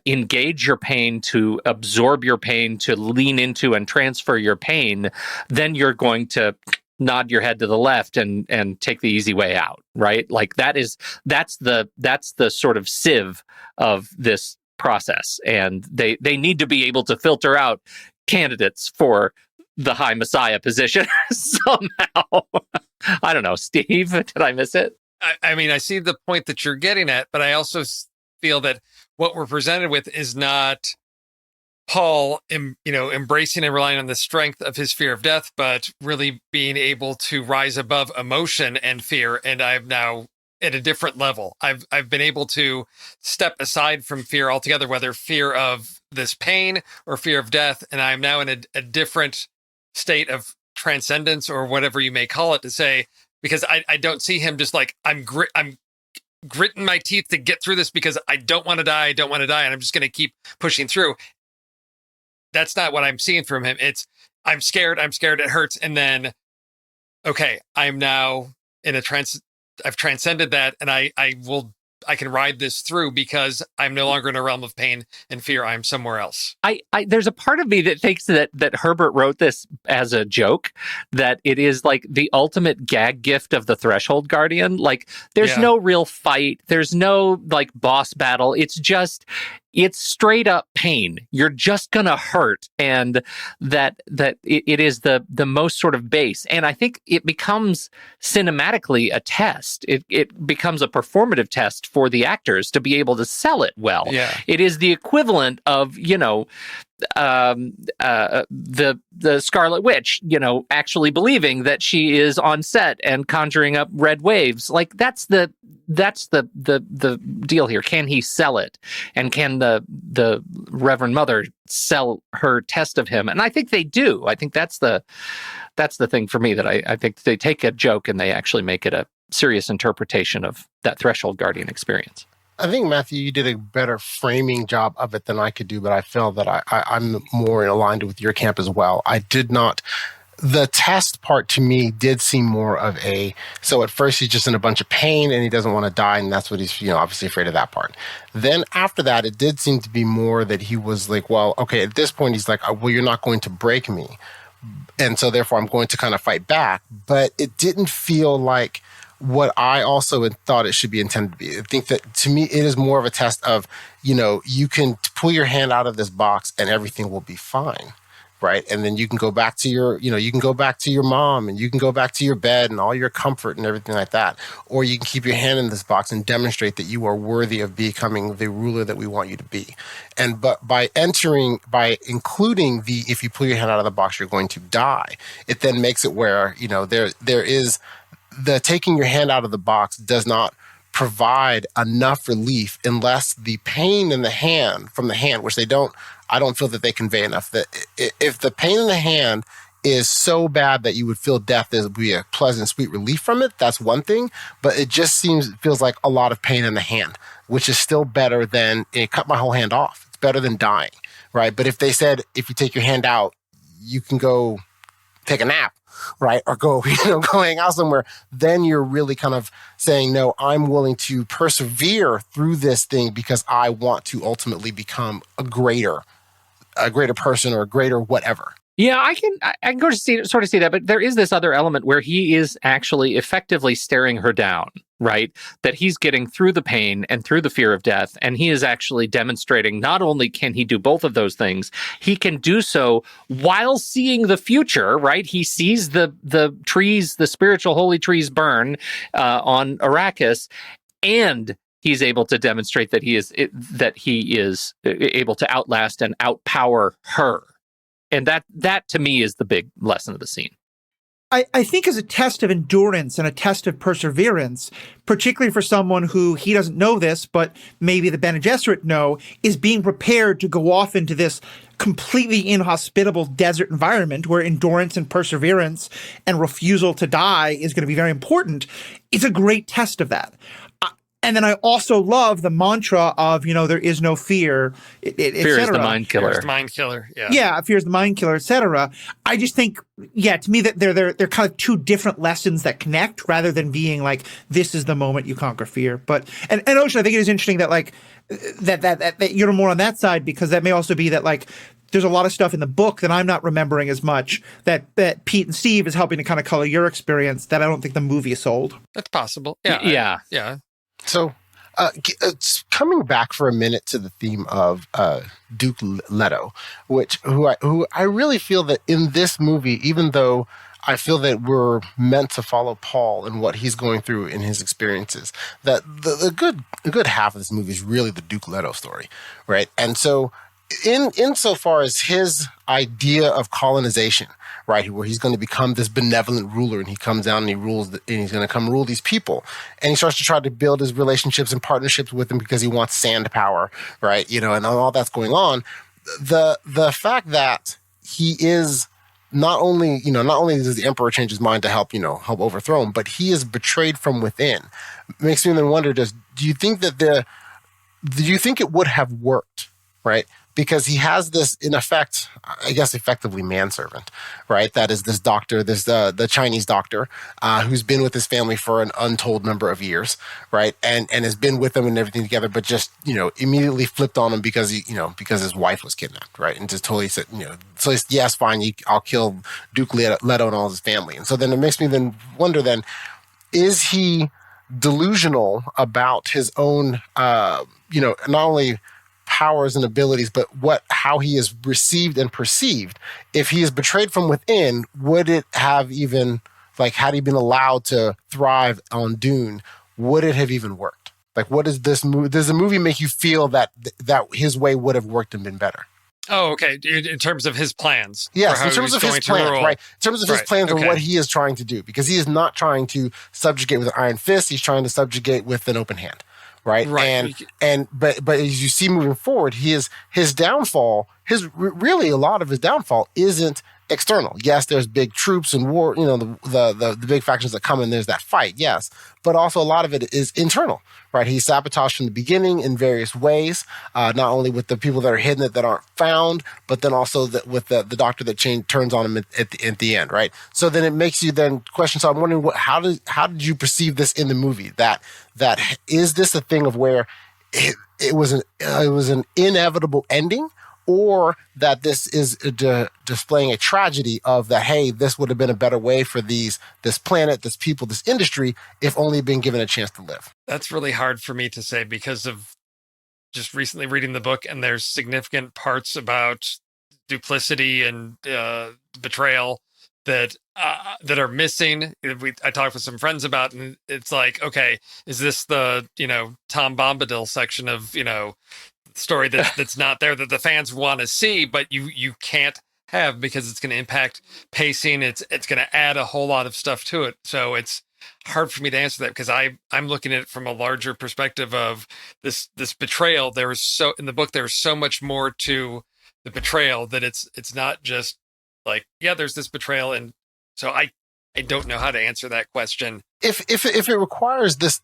engage your pain, to absorb your pain, to lean into and transfer your pain, then you're going to nod your head to the left and take the easy way out, right? Like that's the sort of sieve of this process. And they need to be able to filter out candidates for the high messiah position somehow. I don't know, Steve, did I miss it? I mean, I see the point that you're getting at, but I also feel that what we're presented with is not Paul, embracing and relying on the strength of his fear of death, but really being able to rise above emotion and fear. And I'm now at a different level. I've been able to step aside from fear altogether, whether fear of this pain or fear of death. And I'm now in a different state of transcendence, or whatever you may call it, to say, because I don't see him just like, I'm gritting my teeth to get through this because I don't want to die. And I'm just going to keep pushing through. That's not what I'm seeing from him. It's, I'm scared, it hurts. And then okay, I'm now in a I've transcended that, and I can ride this through because I'm no longer in a realm of pain and fear. I'm somewhere else. There's a part of me that thinks that Herbert wrote this as a joke, that it is like the ultimate gag gift of the Threshold Guardian. Like, there's no real fight. There's no like boss battle. It's straight up pain. You're just gonna hurt, and it is the most sort of base. And I think it becomes cinematically a test. It becomes a performative test for the actors to be able to sell it well. Yeah. It is the equivalent of the Scarlet Witch, actually believing that she is on set and conjuring up red waves. Like, that's the deal here. Can he sell it? And can the Reverend Mother sell her test of him? And I think they do. I think that's the thing for me, that I think they take a joke and they actually make it a serious interpretation of that Threshold Guardian experience. I think, Matthew, you did a better framing job of it than I could do, but I feel that I'm more aligned with your camp as well. I did not... The test part to me did seem more of so at first he's just in a bunch of pain and he doesn't want to die, and that's what he's, obviously afraid of that part. Then after that, it did seem to be more that he was like, well, okay, at this point he's like, well, you're not going to break me. And so therefore I'm going to kind of fight back. But it didn't feel like what I also thought it should be intended to be. I think that to me, it is more of a test of, you can pull your hand out of this box and everything will be fine. Right. And then you can go back to you can go back to your mom, and you can go back to your bed and all your comfort and everything like that. Or you can keep your hand in this box and demonstrate that you are worthy of becoming the ruler that we want you to be. But by including if you pull your hand out of the box, you're going to die. It then makes it where, there is the taking your hand out of the box does not provide enough relief unless the pain in the hand, which I don't feel that they convey enough. That if the pain in the hand is so bad that you would feel death, there would be a pleasant, sweet relief from it, that's one thing. But it just feels like a lot of pain in the hand, which is still better than cut my whole hand off. It's better than dying, right? But if they said, if you take your hand out, you can go take a nap, right? Or go hang out somewhere, then you're really kind of saying, no, I'm willing to persevere through this thing because I want to ultimately become a greater person or a greater whatever. Yeah, I can go to sort of see that, but there is this other element where he is actually effectively staring her down, right? That he's getting through the pain and through the fear of death, and he is actually demonstrating not only can he do both of those things, he can do so while seeing the future, right? He sees the trees, the spiritual holy trees burn on Arrakis, and he's able to demonstrate that he is able to outlast and outpower her. And that to me is the big lesson of the scene. I think as a test of endurance and a test of perseverance, particularly for someone who, he doesn't know this, but maybe the Bene Gesserit know, is being prepared to go off into this completely inhospitable desert environment where endurance and perseverance and refusal to die is going to be very important. It's a great test of that. And then I also love the mantra of, there is no fear, fear is the mind killer. Fear is the mind killer. Yeah. Yeah, fear is the mind killer, etc. I just think, to me that they're kind of two different lessons that connect rather than being like, this is the moment you conquer fear. But and Ocean, I think it is interesting that like that you're more on that side, because that may also be that like there's a lot of stuff in the book that I'm not remembering as much that Pete and Steve is helping to kind of color your experience that I don't think the movie sold. That's possible. Yeah. Yeah. So, coming back for a minute to the theme of Duke Leto, who I really feel that in this movie, even though I feel that we're meant to follow Paul and what he's going through in his experiences, that the good half of this movie is really the Duke Leto story, right? And so, insofar as his idea of colonization, right, where he's going to become this benevolent ruler, and he comes down and he rules, and he's going to come rule these people, and he starts to try to build his relationships and partnerships with them because he wants sand power, right, and all that's going on. The fact that he is not only does the emperor change his mind to help overthrow him, but he is betrayed from within, makes me then wonder: do you think it would have worked right? Because he has this, in effect, I guess, effectively manservant, right? That is this doctor, the Chinese doctor, who's been with his family for an untold number of years, right? And has been with them and everything together, but just, immediately flipped on him because because his wife was kidnapped, right? And just totally said, so he's, yes, fine, I'll kill Duke Leto and all his family. And so then it makes me then wonder then, is he delusional about his own, not only powers and abilities, but how he is received and perceived? If he is betrayed from within, would it have even, had he been allowed to thrive on Dune, would it have even worked? What is this movie? Does the movie make you feel that his way would have worked and been better? Oh, okay. In terms of his plans. Yes, in terms of his plans, right? In terms of his plans and what he is trying to do, because he is not trying to subjugate with an iron fist. He's trying to subjugate with an open hand. Right. But as you see moving forward, his downfall, really a lot of his downfall isn't external. Yes, there's big troops and war, the big factions that come in, there's that fight, yes. But also a lot of it is internal, right? He's sabotaged from the beginning in various ways, not only with the people that are hidden that aren't found, but then also with the doctor that turns on him at the end, right? So then it makes you then question. So I'm wondering how did you perceive this in the movie? That is this a thing of where it was an inevitable ending, or that this is displaying a tragedy of that, hey, this would have been a better way for this planet, this people, this industry, if only been given a chance to live? That's really hard for me to say because of just recently reading the book, and there's significant parts about duplicity and betrayal that are missing. I talked with some friends about, and it's like, okay, is this the Tom Bombadil section of story that's not there that the fans want to see, but you can't have because it's going to impact pacing. It's going to add a whole lot of stuff to it. So it's hard for me to answer that because I'm looking at it from a larger perspective of this betrayal. In the book, there's so much more to the betrayal that it's not just there's this betrayal. And so I don't know how to answer that question. If it requires this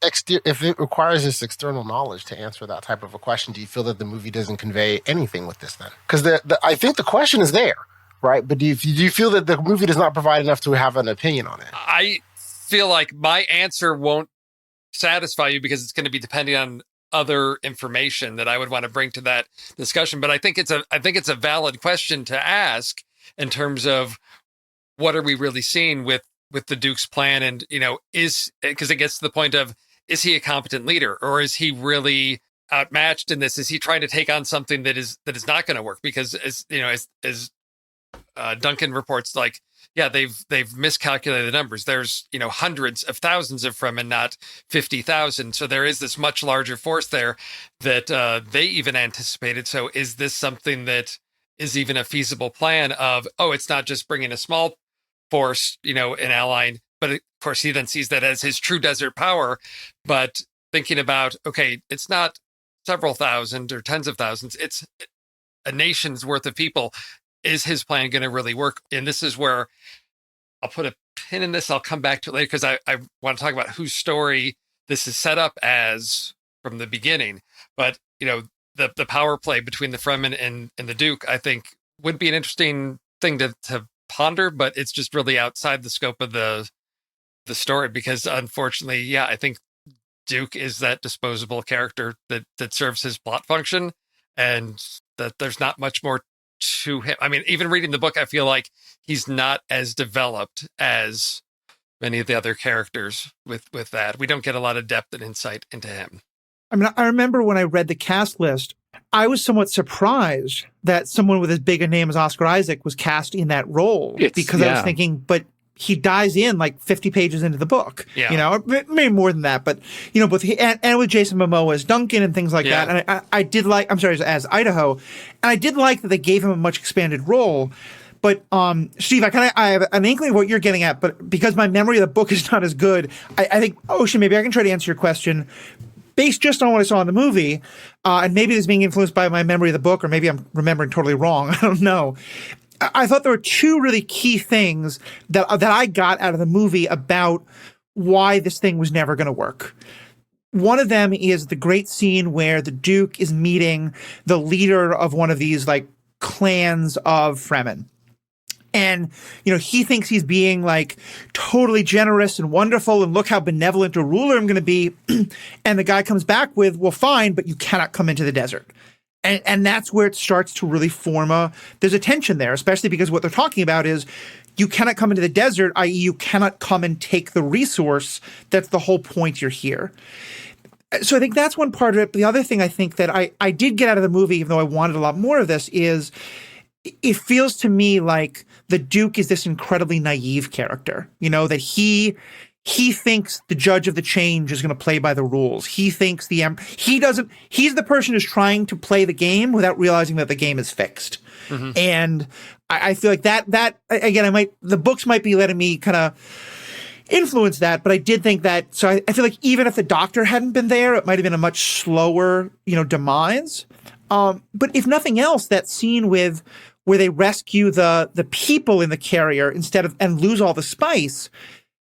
external knowledge to answer that type of a question, do you feel that the movie doesn't convey anything with this then? Because I think the question is there, right? But do you feel that the movie does not provide enough to have an opinion on it? I feel like my answer won't satisfy you because it's going to be depending on other information that I would want to bring to that discussion. But I think it's a valid question to ask in terms of what are we really seeing with the Duke's plan, and is because it gets to the point of, is he a competent leader, or is he really outmatched in this? Is he trying to take on something that is not going to work? Because as Duncan reports, they've miscalculated the numbers. There's hundreds of thousands of Fremen, not 50,000. So there is this much larger force there that they even anticipated. So is this something that is even a feasible plan of, it's not just bringing a small force, an ally, but of course he then sees that as his true desert power. But thinking about, okay, it's not several thousand or tens of thousands, it's a nation's worth of people. Is his plan going to really work? And this is where I'll put a pin in this. I'll come back to it later because I want to talk about whose story this is set up as from the beginning. But the power play between the Fremen and the Duke, I think, would be an interesting thing to ponder, but it's just really outside the scope of the story because unfortunately, I think Duke is that disposable character that serves his plot function, and that there's not much more to him. I mean, even reading the book, I feel like he's not as developed as many of the other characters with that. We don't get a lot of depth and insight into him. I mean, I remember when I read the cast list, I was somewhat surprised that someone with as big a name as Oscar Isaac was cast in that role because I was thinking, but he dies in 50 pages into the book, maybe more than that, but both and with Jason Momoa as Duncan and things like that. And I did like, as Idaho, and I did like that they gave him a much expanded role. But Steve, I have an inkling of what you're getting at, but because my memory of the book is not as good, I think, Ocean, maybe I can try to answer your question based just on what I saw in the movie, and maybe this is being influenced by my memory of the book, or maybe I'm remembering totally wrong. I don't know. I thought there were two really key things that I got out of the movie about why this thing was never going to work. one of them is the great scene where the Duke is meeting the leader of one of these like clans of Fremen. And, he thinks he's being like totally generous and wonderful and look how benevolent a ruler I'm going to be. And the guy comes back with, well, fine, but you cannot come into the desert. And that's where it starts to really form there's a tension there, especially because what they're talking about is you cannot come into the desert, i.e. you cannot come and take the resource. That's the whole point you're here. So I think that's one part of it. But the other thing I think that I did get out of the movie, even though I wanted a lot more of this, is it feels to me like the Duke is this incredibly naive character, that he thinks the judge of the change is going to play by the rules. He thinks he's the person who's trying to play the game without realizing that the game is fixed. Mm-hmm. And I feel like that again, the books might be letting me kind of influence that, but I did think that, so I feel like even if the Doctor hadn't been there, it might have been a much slower, demise. But if nothing else, that scene where they rescue the people in the carrier and lose all the spice,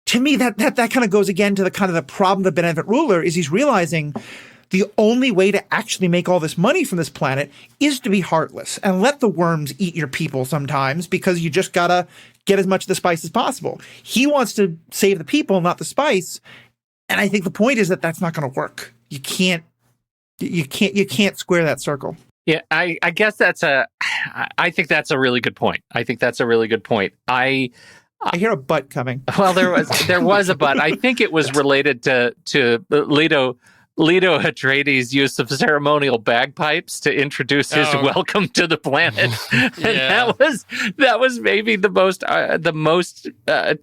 to me, that kind of goes again to the kind of the problem of the benevolent ruler is he's realizing the only way to actually make all this money from this planet is to be heartless and let the worms eat your people sometimes because you just gotta get as much of the spice as possible. He wants to save the people, not the spice. And I think the point is that that's not going to work. You can't square that circle. Yeah, I guess I think that's a really good point. I hear a butt coming. Well, there was a butt. I think it was related to Leto Atreides' use of ceremonial bagpipes to introduce his welcome to the planet, and that was maybe the most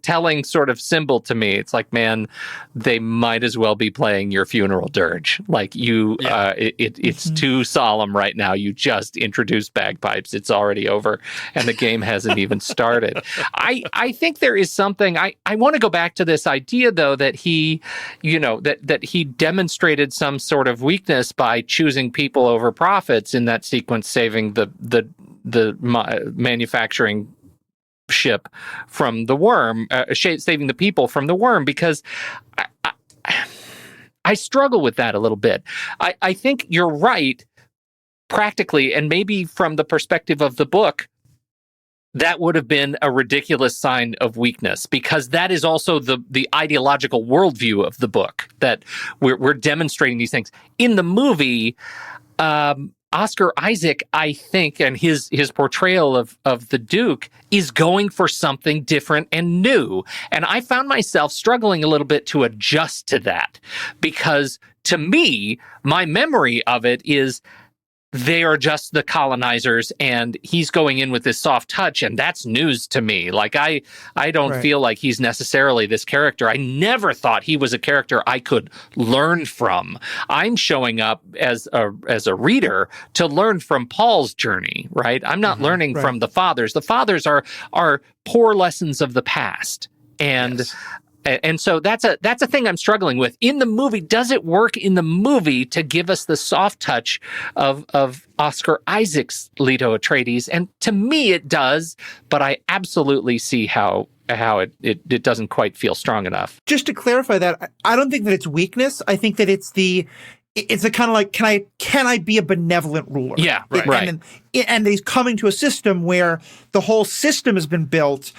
telling sort of symbol to me. It's like, man, they might as well be playing your funeral dirge. Like it's too solemn right now. You just introduced bagpipes. It's already over, and the game hasn't even started. I think there is something. I want to go back to this idea though that he, that he demonstrated some sort of weakness by choosing people over profits in that sequence, saving the manufacturing ship from the worm, saving the people from the worm, because I struggle with that a little bit. I think you're right, practically, and maybe from the perspective of the book, that would have been a ridiculous sign of weakness, because that is also the ideological worldview of the book, that we're demonstrating these things. In the movie, Oscar Isaac, I think, and his portrayal of the Duke is going for something different and new. And I found myself struggling a little bit to adjust to that, because to me, my memory of it is they are just the colonizers, and he's going in with this soft touch, and that's news to me. Like, I don't feel like he's necessarily this character. I never thought he was a character I could learn from. I'm showing up as a reader to learn from Paul's journey, right? I'm not learning from the fathers. The fathers are poor lessons of the past. And yes. And so that's a thing I'm struggling with. In the movie, does it work in the movie to give us the soft touch of Oscar Isaac's Leto Atreides? And to me, it does, but I absolutely see how it doesn't quite feel strong enough. Just to clarify that, I don't think that it's weakness. I think that it's a kind of like, can I be a benevolent ruler? Yeah, right. And he's coming to a system where the whole system has been built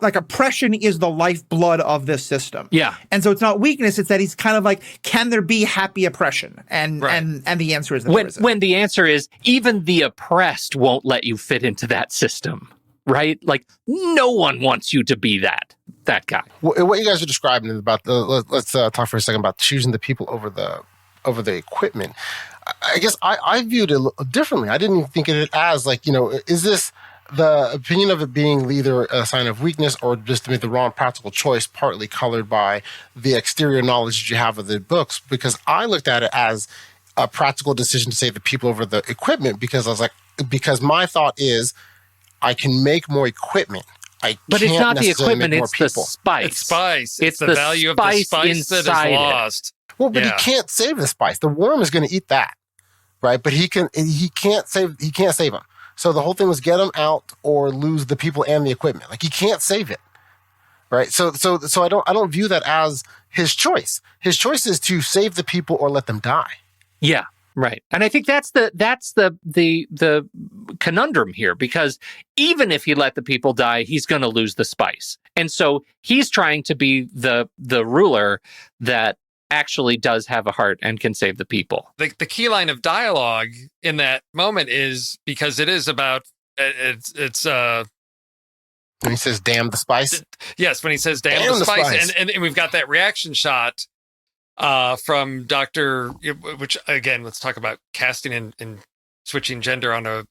like oppression is the lifeblood of this system. Yeah. And so it's not weakness, it's that he's kind of like, can there be happy oppression? And the answer is that when the answer is even the oppressed won't let you fit into that system, right? Like, no one wants you to be that guy. What you guys are describing is about let's talk for a second about choosing the people over the equipment. I guess I viewed it differently. I didn't even think of it as like, is this the opinion of it being either a sign of weakness or just to make the wrong practical choice, partly colored by the exterior knowledge that you have of the books? Because I looked at it as a practical decision to save the people over the equipment, because I was like, because my thought is I can make more equipment. But it's not the equipment, it's the spice. It's spice. It's the value of the spice that is lost. Well, but he can't save the spice. The worm is going to eat that, right? But he can't save them. So the whole thing was get him out or lose the people and the equipment. Like, he can't save it. right? So I don't view that as his choice. His choice is to save the people or let them die. Yeah, right. And I think that's the conundrum here, because even if he let the people die, he's going to lose the spice. And so he's trying to be the ruler that actually does have a heart and can save the people. The key line of dialogue in that moment is, because it is about when he says, damn the spice. Yes, when he says damn the spice. And we've got that reaction shot from Dr. Which, again, let's talk about casting and switching gender on a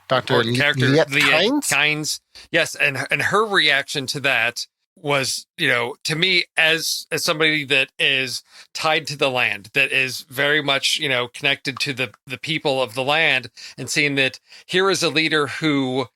Dr. character. Liet Kynes. Yes, and her reaction to that was, to me, as somebody that is tied to the land, that is very much, connected to the people of the land, and seeing that here is a leader who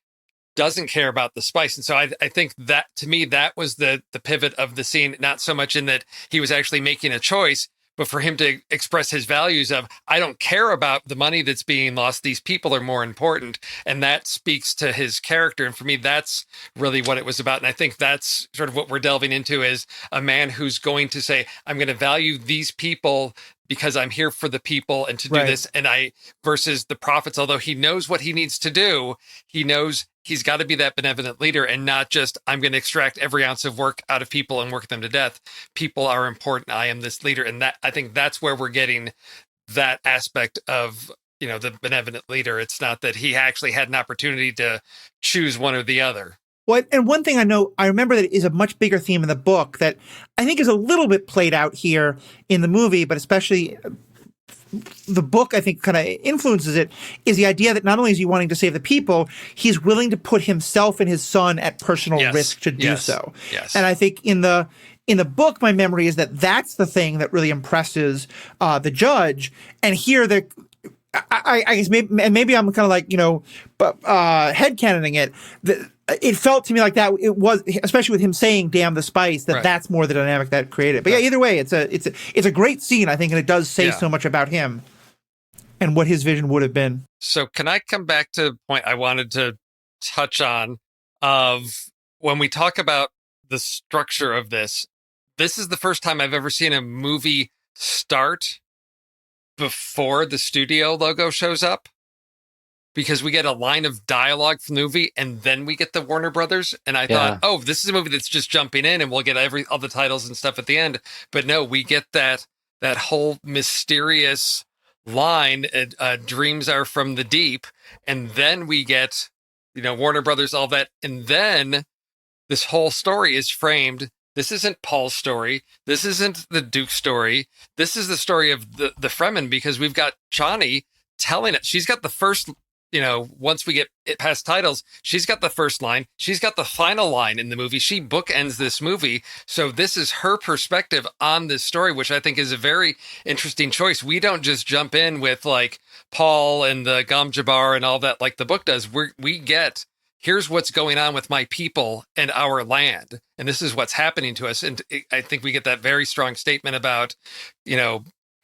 doesn't care about the spice. And so I think that, to me, that was the pivot of the scene, not so much in that he was actually making a choice, but for him to express his values of, I don't care about the money that's being lost. These people are more important. And that speaks to his character. And for me, that's really what it was about. And I think that's sort of what we're delving into, is a man who's going to say, I'm going to value these people because I'm here for the people and to do this. And versus the prophets, although he knows what he needs to do, he knows he's got to be that benevolent leader and not just, I'm going to extract every ounce of work out of people and work them to death. People are important. I am this leader. And that, I think that's where we're getting that aspect of, the benevolent leader. It's not that he actually had an opportunity to choose one or the other. Well, and one thing I remember that is a much bigger theme in the book that I think is a little bit played out here in the movie, but especially the book, I think, kind of influences it, is the idea that not only is he wanting to save the people, he's willing to put himself and his son at personal risk to do so. Yes. And I think in the book, my memory is that that's the thing that really impresses the judge. And here, I guess maybe I'm kind of like, headcanoning it. It felt to me like that it was, especially with him saying "damn the spice," that's more the dynamic that created. But yeah, either way, it's a great scene, I think, and it does say so much about him and what his vision would have been. So can I come back to the point I wanted to touch on of when we talk about the structure of this? This is the first time I've ever seen a movie start before the studio logo shows up, because we get a line of dialogue from the movie and then we get the Warner Brothers. And I thought, this is a movie that's just jumping in and we'll get all the titles and stuff at the end. But no, we get that whole mysterious line, dreams are from the deep. And then we get, Warner Brothers, all that. And then this whole story is framed. This isn't Paul's story. This isn't the Duke's story. This is the story of the Fremen, because we've got Chani telling it. She's got the first, once we get it past titles, she's got the first line. She's got the final line in the movie. She bookends this movie. So this is her perspective on this story, which I think is a very interesting choice. We don't just jump in with like Paul and the Gom Jabbar and all that like the book does. We get, here's what's going on with my people and our land. And this is what's happening to us. And I think we get that very strong statement about,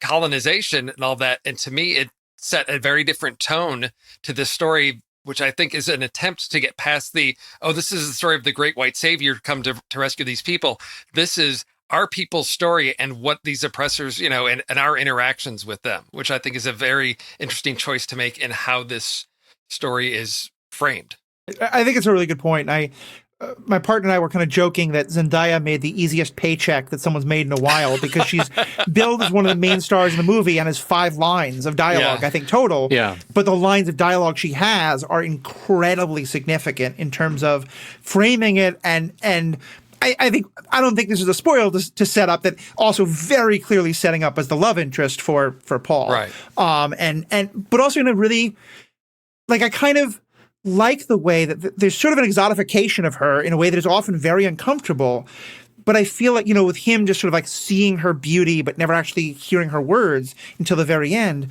colonization and all that. And to me, it set a very different tone to this story, which I think is an attempt to get past this is the story of the great white savior come to rescue these people. This is our people's story and what these oppressors, and our interactions with them, which I think is a very interesting choice to make in how this story is framed. I think it's a really good point. My partner and I were kind of joking that Zendaya made the easiest paycheck that someone's made in a while, because she's billed as one of the main stars in the movie and has 5 lines of dialogue, I think, total. Yeah. But the lines of dialogue she has are incredibly significant in terms of framing it, and I don't think this is a spoil to set up that, also very clearly setting up as the love interest for Paul. Right. But also in a really, like, I kind of like the way that there's sort of an exotification of her in a way that is often very uncomfortable. But I feel like, with him just sort of like seeing her beauty, but never actually hearing her words until the very end.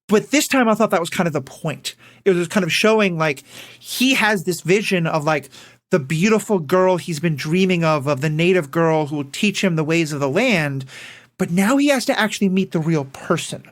But this time I thought that was kind of the point. It was kind of showing like he has this vision of like the beautiful girl he's been dreaming of the native girl who will teach him the ways of the land. But now he has to actually meet the real person.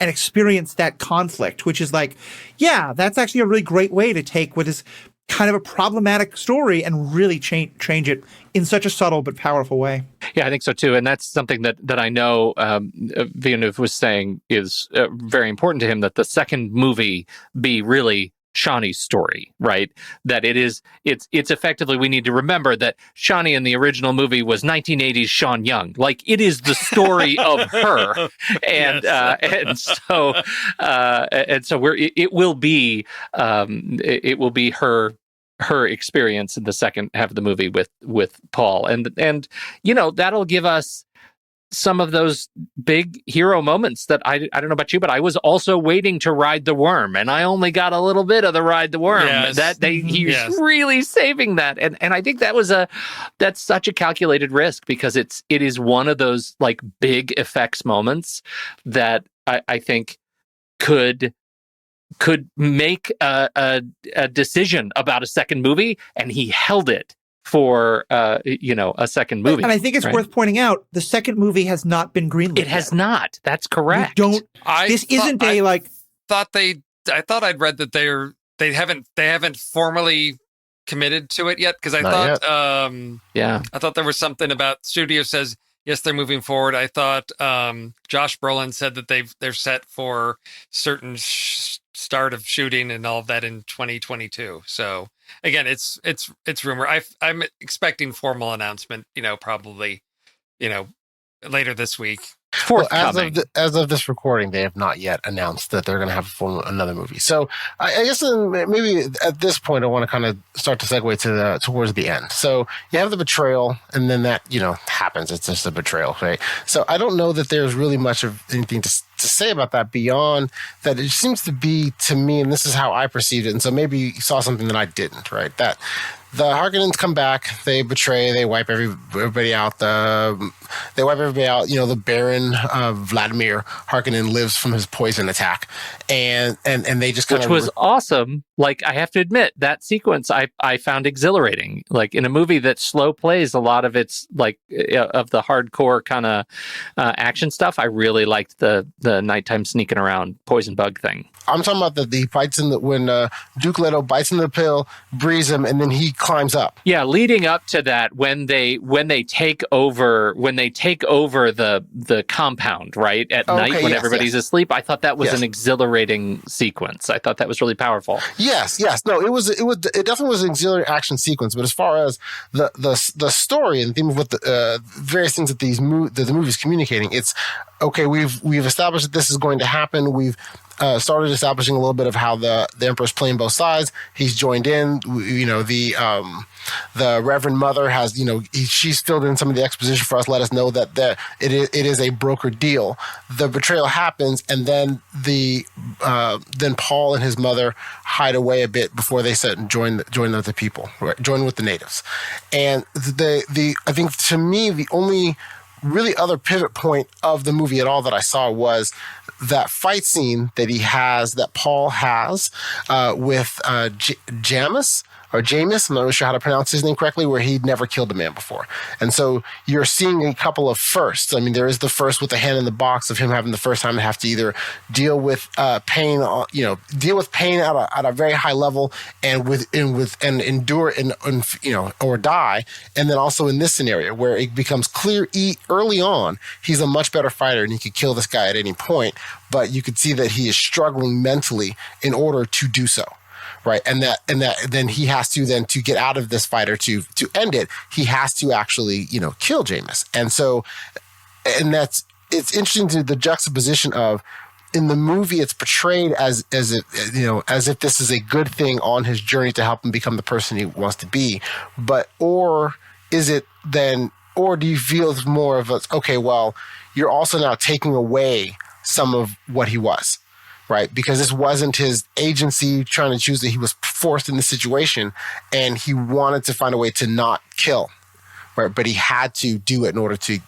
and experience that conflict, which is like, yeah, that's actually a really great way to take what is kind of a problematic story and really change it in such a subtle but powerful way. Yeah, I think so too. And that's something that I know Villeneuve was saying is very important to him, that the second movie be really Shawnee's story, right? That it's effectively, we need to remember that Shawnee in the original movie was 1980s Sean Young. Like, it is the story of her. And it will be her experience in the second half of the movie with Paul. And that'll give us some of those big hero moments that I don't know about you, but I was also waiting to ride the worm, and I only got a little bit of the ride the worm. Yes. He's really saving that, and I think that's such a calculated risk, because it is one of those like big effects moments that I think could make a decision about a second movie, and he held it for a second movie. And I think it's worth pointing out, the second movie has not been greenlit. It has not. That's correct. I thought I'd read that they haven't formally committed to it yet, because I thought there was something about studio says yes, they're moving forward. I thought Josh Brolin said that they're set for certain start of shooting and all of that in 2022. So again, it's rumor. I'm expecting formal announcement, probably, later this week. Well, as of this recording, they have not yet announced that they're going to have another movie. So I guess maybe at this point, I want to kind of start to segue towards the end. So you have the betrayal, and then that happens. It's just a betrayal, right? So I don't know that there's really much of anything to say about that beyond that. It seems to be, to me, and this is how I perceived it, and so maybe you saw something that I didn't, right? That the Harkonnens come back, they betray, they wipe everybody out. The Baron Vladimir Harkonnen lives from his poison attack, and they just kind which was awesome. Like, I have to admit, that sequence I found exhilarating. Like, in a movie that slow plays a lot of its like of the hardcore kind of action stuff, I really liked the nighttime sneaking around poison bug thing. I'm talking about the bites when Duke Leto bites into the pill, breathes him, and then he climbs up. Yeah, leading up to that, when they take over the compound, right, at night when everybody's asleep, I thought that was an exhilarating sequence. I thought that was really powerful. Yes. No, it definitely was an auxiliary action sequence. But as far as the story and theme of what the various things that the movie's communicating, it's okay. We've established that this is going to happen. We've started establishing a little bit of how the Emperor's playing both sides. He's joined in. The Reverend Mother has, she's filled in some of the exposition for us, let us know that it is a brokered deal. The betrayal happens, and then then Paul and his mother hide away a bit before they set and join the people, right? Join with the natives. And I think, to me, the only really other pivot point of the movie at all that I saw was that fight scene that Paul has with Jamis, I'm not really sure how to pronounce his name correctly, where he'd never killed a man before. And so you're seeing a couple of firsts. I mean, there is the first with the hand in the box of him having the first time to have to either deal with pain, deal with pain at a very high level and endure or die. And then also in this scenario where it becomes clear early on, he's a much better fighter and he could kill this guy at any point, but you could see that he is struggling mentally in order to do so. Right. And that then he has to get out of this fight, or to end it, he has to actually, kill Jamis. And so, it's interesting to the juxtaposition of, in the movie, it's portrayed as if this is a good thing on his journey to help him become the person he wants to be. Or do you feel it's more of okay, well, you're also now taking away some of what he was. Right, because this wasn't his agency trying to choose, that he was forced in the situation, and he wanted to find a way to not kill, right? But he had to do it in order to,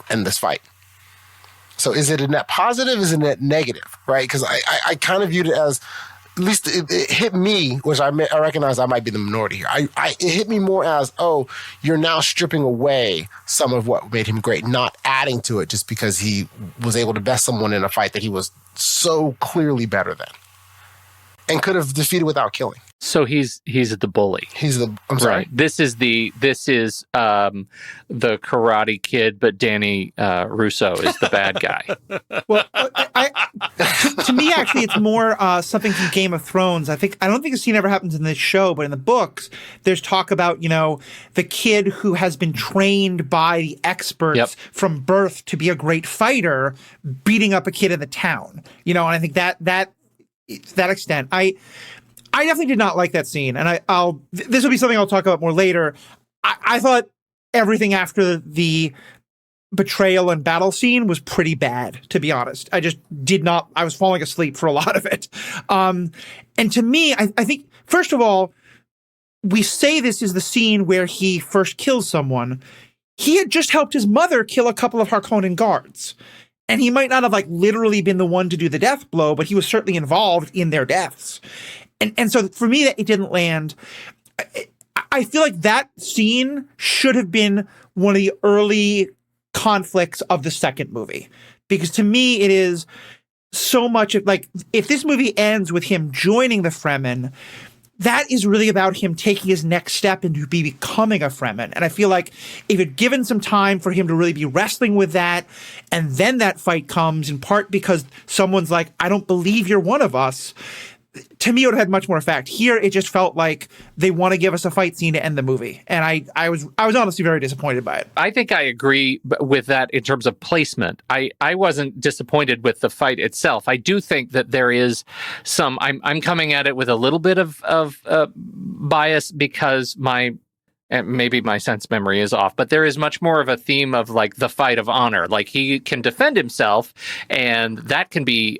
end this fight. So is it a net positive? Is it a net negative? Right? Because I kind of viewed it as, at least it hit me, which I recognize I might be the minority here. It hit me more as, oh, you're now stripping away some of what made him great, not adding to it just because he was able to best someone in a fight that he was so clearly better than and could have defeated without killing. So he's the bully. I'm sorry. Right. This is the Karate Kid, but Danny Russo is the bad guy. Well, to me, actually, it's more something from Game of Thrones. I don't think the scene ever happens in this show, but in the books, there's talk about, the kid who has been trained by the experts from birth to be a great fighter, beating up a kid in the town. And I think that to that extent, I definitely did not like that scene, and this will be something I'll talk about more later. I thought everything after the betrayal and battle scene was pretty bad, to be honest. I just did not. I was falling asleep for a lot of it. And to me, I think, first of all, we say this is the scene where he first kills someone. He had just helped his mother kill a couple of Harkonnen guards. And he might not have literally been the one to do the death blow, but he was certainly involved in their deaths. And so for me, that it didn't land. I feel like that scene should have been one of the early conflicts of the second movie. Because to me, it is so much of if this movie ends with him joining the Fremen, that is really about him taking his next step into becoming a Fremen. And I feel like if it given some time for him to really be wrestling with that, and then that fight comes, in part because someone's like, I don't believe you're one of us, to me, it would have had much more effect. Here, it just felt like they want to give us a fight scene to end the movie. And I was honestly very disappointed by it. I think I agree with that in terms of placement. I wasn't disappointed with the fight itself. I do think that there is some, I'm coming at it with a little bit of bias because and maybe my sense memory is off, but there is much more of a theme of the fight of honor. He can defend himself, and that can be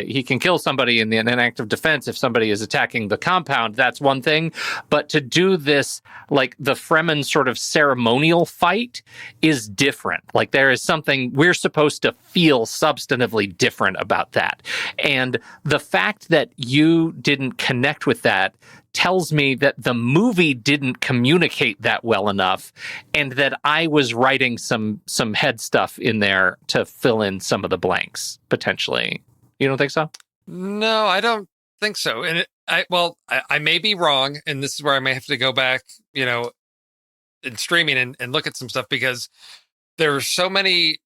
he can kill somebody in an act of defense if somebody is attacking the compound. That's one thing, but to do this the Fremen sort of ceremonial fight is different. There is something we're supposed to feel substantively different about that, and the fact that you didn't connect with that tells me that the movie didn't communicate that well enough, and that I was writing some head stuff in there to fill in some of the blanks, potentially. You don't think so? No, I don't think so. And I may be wrong, and this is where I may have to go back, in streaming and look at some stuff, because there are so many.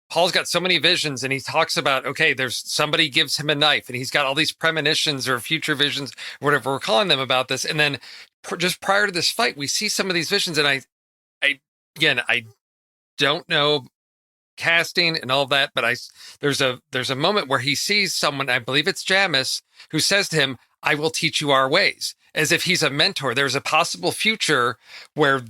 Paul's got so many visions, and he talks about, okay, there's somebody gives him a knife, and he's got all these premonitions or future visions, whatever we're calling them, about this. And then just prior to this fight, we see some of these visions, and I don't know casting and all that, but there's a moment where he sees someone, I believe it's Jamis, who says to him, "I will teach you our ways," as if he's a mentor. There's a possible future where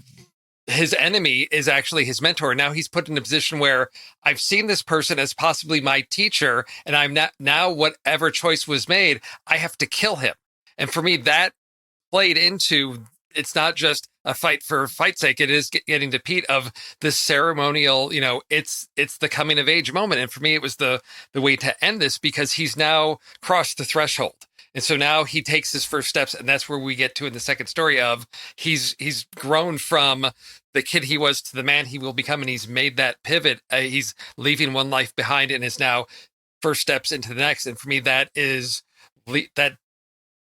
his enemy is actually his mentor. Now he's put in a position where I've seen this person as possibly my teacher, and I'm not, now whatever choice was made, I have to kill him. And for me, that played into, it's not just a fight for fight's sake. It is getting to Pete of this ceremonial, it's the coming of age moment. And for me, it was the way to end this, because he's now crossed the threshold. And so now he takes his first steps, and that's where we get to in the second story of he's grown from the kid he was to the man he will become, and he's made that pivot. He's leaving one life behind and is now first steps into the next. And for me, that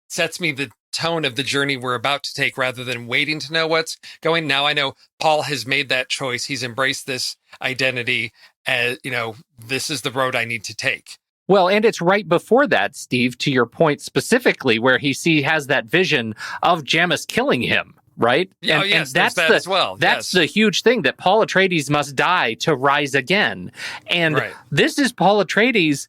sets me the tone of the journey we're about to take, rather than waiting to know what's going. Now I know Paul has made that choice. He's embraced this identity as, this is the road I need to take. Well, and it's right before that, Steve, to your point specifically, where he has that vision of Jamis killing him, right? And that's that as well. That's the huge thing, that Paul Atreides must die to rise again. And this is Paul Atreides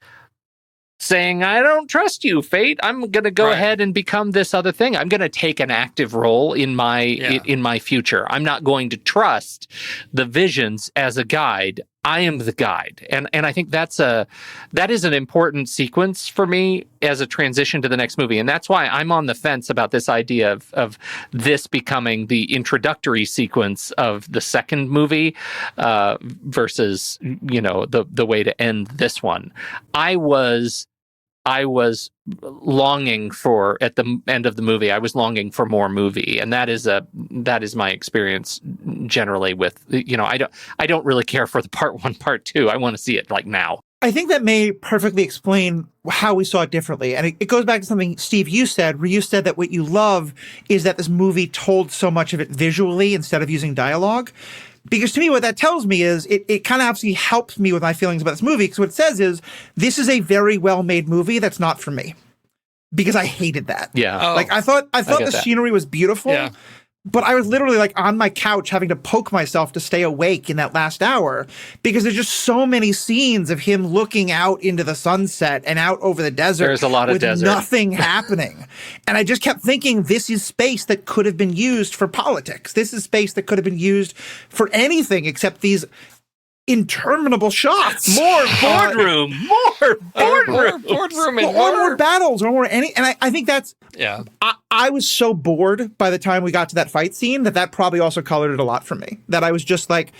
saying, I don't trust you, Fate. I'm going to go ahead and become this other thing. I'm going to take an active role in my future. I'm not going to trust the visions as a guide. I am the guide. And I think that is an important sequence for me as a transition to the next movie. And that's why I'm on the fence about this idea of this becoming the introductory sequence of the second movie versus, the way to end this one. I was I was longing for, at the end of the movie, I was longing for more movie, and that is my experience generally with, I don't really care for the part 1, part 2. I want to see it like now. I think that may perfectly explain how we saw it differently. And it goes back to something, Steve, you said, where you said that what you love is that this movie told so much of it visually instead of using dialogue. Because to me, what that tells me is it kind of obviously helps me with my feelings about this movie. Because what it says is, this is a very well-made movie that's not for me. Because I hated that. Yeah. Like, I thought the scenery was beautiful. Yeah. But I was literally like on my couch having to poke myself to stay awake in that last hour because there's just so many scenes of him looking out into the sunset and out over the desert. There's a lot of with desert. Nothing happening. And I just kept thinking, this is space that could have been used for politics. This is space that could have been used for anything except these interminable shots. More boardroom, more boardroom. Boardroom and Or more battles, or more any. And I think that's. Yeah. I was so bored by the time we got to that fight scene that probably also colored it a lot for me. That I was just like,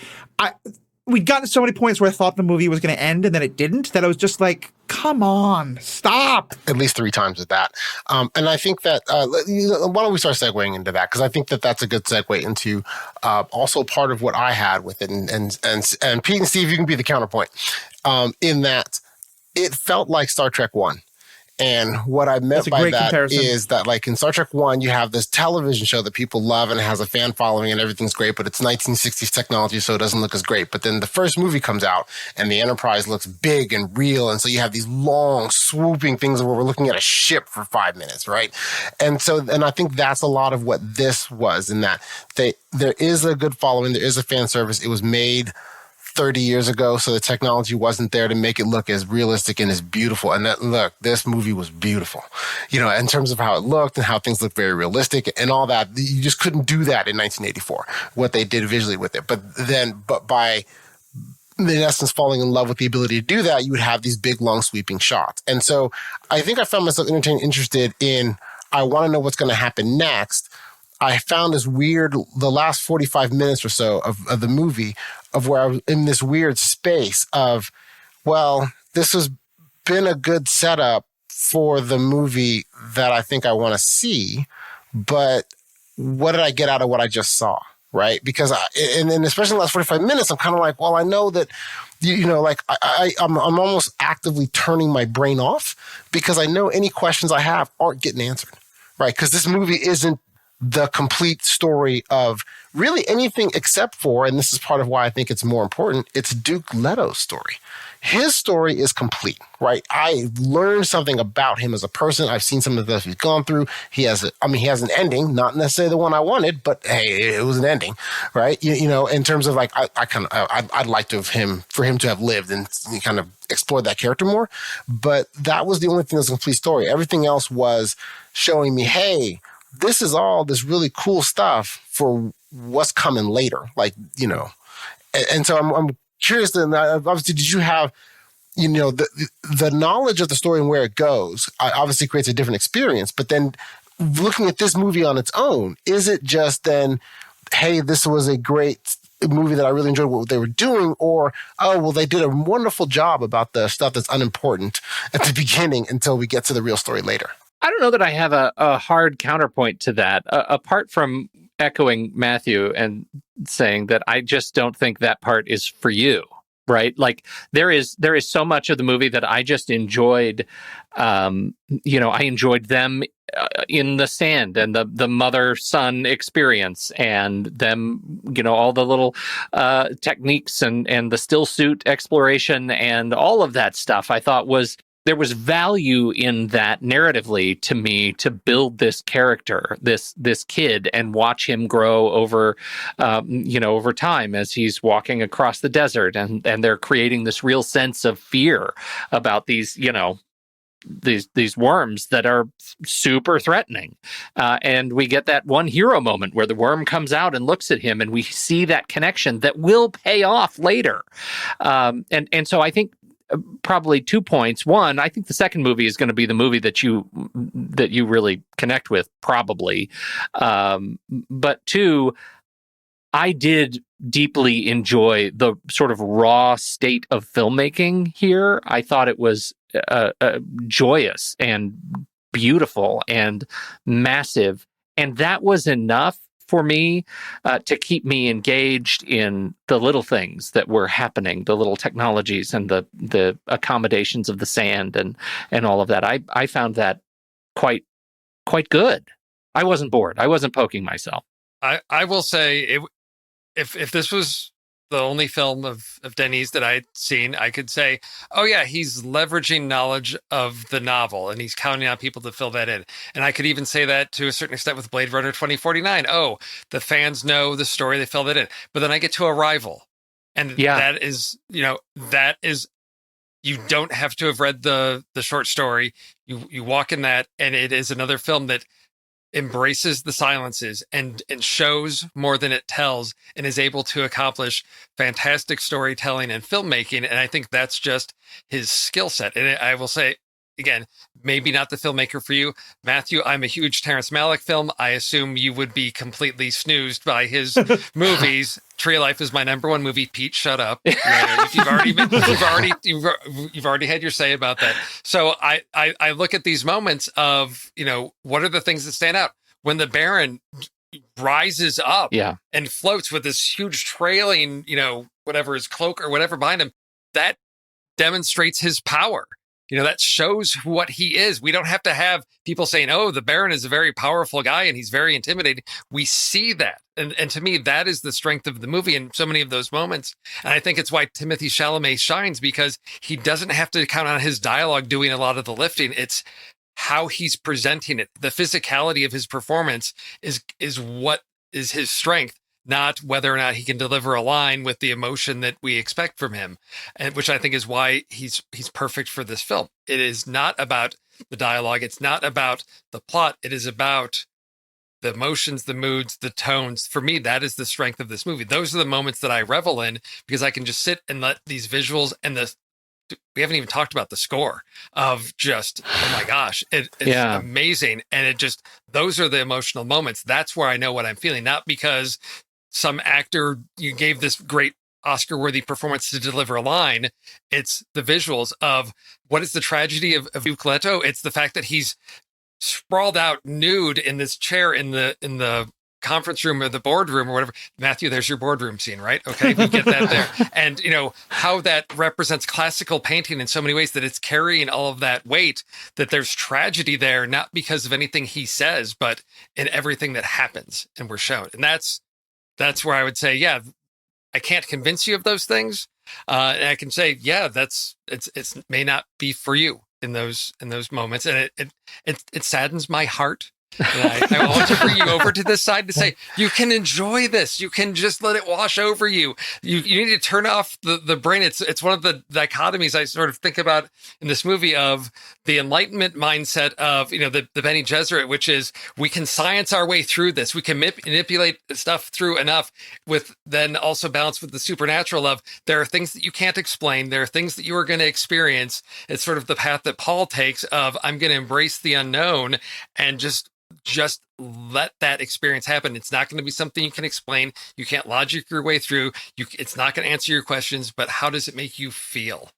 we'd gotten to so many points where I thought the movie was going to end and then it didn't, that I was just like, come on, stop. At least 3 times at that. And I think that, why don't we start segueing into that? Because I think that that's a good segue into also part of what I had with it. And Pete and Steve, you can be the counterpoint in that it felt like Star Trek 1. And what I meant by that is that, like, in Star Trek 1, you have this television show that people love and it has a fan following and everything's great, but it's 1960s technology, so it doesn't look as great. But then the first movie comes out and the Enterprise looks big and real. And so you have these long, swooping things where we're looking at a ship for 5 minutes, right? And I think that's a lot of what this was, in that there is a good following, there is a fan service. It was made 30 years ago, so the technology wasn't there to make it look as realistic and as beautiful. And this movie was beautiful, in terms of how it looked and how things looked very realistic and all that. You just couldn't do that in 1984, what they did visually with it. But by, in essence, falling in love with the ability to do that, you would have these big, long, sweeping shots. And so I think I found myself interested in, I want to know what's going to happen next. I found this weird, the last 45 minutes or so of the movie, of where I was in this weird space of, well, this has been a good setup for the movie that I think I want to see, but what did I get out of what I just saw, right? Because and especially in the last 45 minutes, I'm kind of like, well, I know that, I'm almost actively turning my brain off because I know any questions I have aren't getting answered, right? Because this movie isn't the complete story of really anything except for, and this is part of why I think it's more important, it's Duke Leto's story. His story is complete, right? I learned something about him as a person. I've seen some of the stuff he's gone through. He has an ending, not necessarily the one I wanted, but hey, it was an ending, right? In terms of like, I'd like for him to have lived and kind of explored that character more. But that was the only thing that's a complete story. Everything else was showing me, hey, this is all this really cool stuff for what's coming later. And so I'm curious then, obviously, did you have, the knowledge of the story and where it goes obviously creates a different experience, but then looking at this movie on its own, is it just then, hey, this was a great movie that I really enjoyed what they were doing, or, oh, well, they did a wonderful job about the stuff that's unimportant at the beginning until we get to the real story later? I don't know that I have a hard counterpoint to that, apart from echoing Matthew and saying that I just don't think that part is for you, right? Like there is so much of the movie that I just enjoyed. I enjoyed them in the sand and the mother-son experience and them, all the little techniques and the still suit exploration and all of that stuff I thought there was value in that narratively to me to build this character, this kid, and watch him grow over time as he's walking across the desert, and they're creating this real sense of fear about these worms that are super threatening. And we get that one hero moment where the worm comes out and looks at him, and we see that connection that will pay off later. And so I think probably 2 points. One, I think the second movie is going to be the movie that you really connect with, probably. But two, I did deeply enjoy the sort of raw state of filmmaking here. I thought it was joyous and beautiful and massive. And that was enough for me to keep me engaged in the little things that were happening, the little technologies and the accommodations of the sand and all of that. I found that quite good. I wasn't bored. I wasn't poking myself. I will say, if this was the only film of Denis that I'd seen, I could say, oh yeah, he's leveraging knowledge of the novel and he's counting on people to fill that in. And I could even say that to a certain extent with Blade Runner 2049. Oh, the fans know the story, they fill that in. But then I get to Arrival. And that is, you don't have to have read the short story. You walk in that, and it is another film that embraces the silences and shows more than it tells, and is able to accomplish fantastic storytelling and filmmaking. And I think that's just his skill set. And I will say, again, maybe not the filmmaker for you, Matthew. I'm a huge Terrence Malick film. I assume you would be completely snoozed by his movies. Tree of Life is my number one movie. Pete, shut up. You've already had your say about that. So I look at these moments of, what are the things that stand out when the Baron rises up and floats with this huge trailing, whatever his cloak or whatever behind him. That demonstrates his power. That shows what he is. We don't have to have people saying, oh, the Baron is a very powerful guy and he's very intimidating. We see that. And to me, that is the strength of the movie in so many of those moments. And I think it's why Timothée Chalamet shines, because he doesn't have to count on his dialogue doing a lot of the lifting. It's how he's presenting it. The physicality of his performance is what is his strength, not whether or not he can deliver a line with the emotion that we expect from him, and which I think is why he's perfect for this film. It is not about the dialogue. It's not about the plot. It is about the emotions, the moods, the tones. For me, that is the strength of this movie. Those are the moments that I revel in, because I can just sit and let these visuals and we haven't even talked about the score of just, oh my gosh, it's amazing. And those are the emotional moments. That's where I know what I'm feeling, not because some actor you gave this great Oscar-worthy performance to deliver a line. It's the visuals of what is the tragedy of Duke Leto. It's the fact that he's sprawled out nude in this chair in the conference room or the boardroom or whatever. Matthew, there's your boardroom scene, right? Okay, we get that there. And how that represents classical painting in so many ways, that it's carrying all of that weight, that there's tragedy there, not because of anything he says, but in everything that happens and we're shown. And that's where I would say, I can't convince you of those things. And I can say, it may not be for you in those moments. And it saddens my heart. And I want to bring you over to this side to say, you can enjoy this. You can just let it wash over you. You need to turn off the brain. It's one of the dichotomies I sort of think about in this movie, of the Enlightenment mindset of, the Bene Gesserit, which is, we can science our way through this. We can manipulate stuff through enough, with then also balance with the supernatural of, there are things that you can't explain. There are things that you are going to experience. It's sort of the path that Paul takes of, I'm going to embrace the unknown and just let that experience happen. It's not going to be something you can explain. You can't logic your way through. It's not going to answer your questions, but how does it make you feel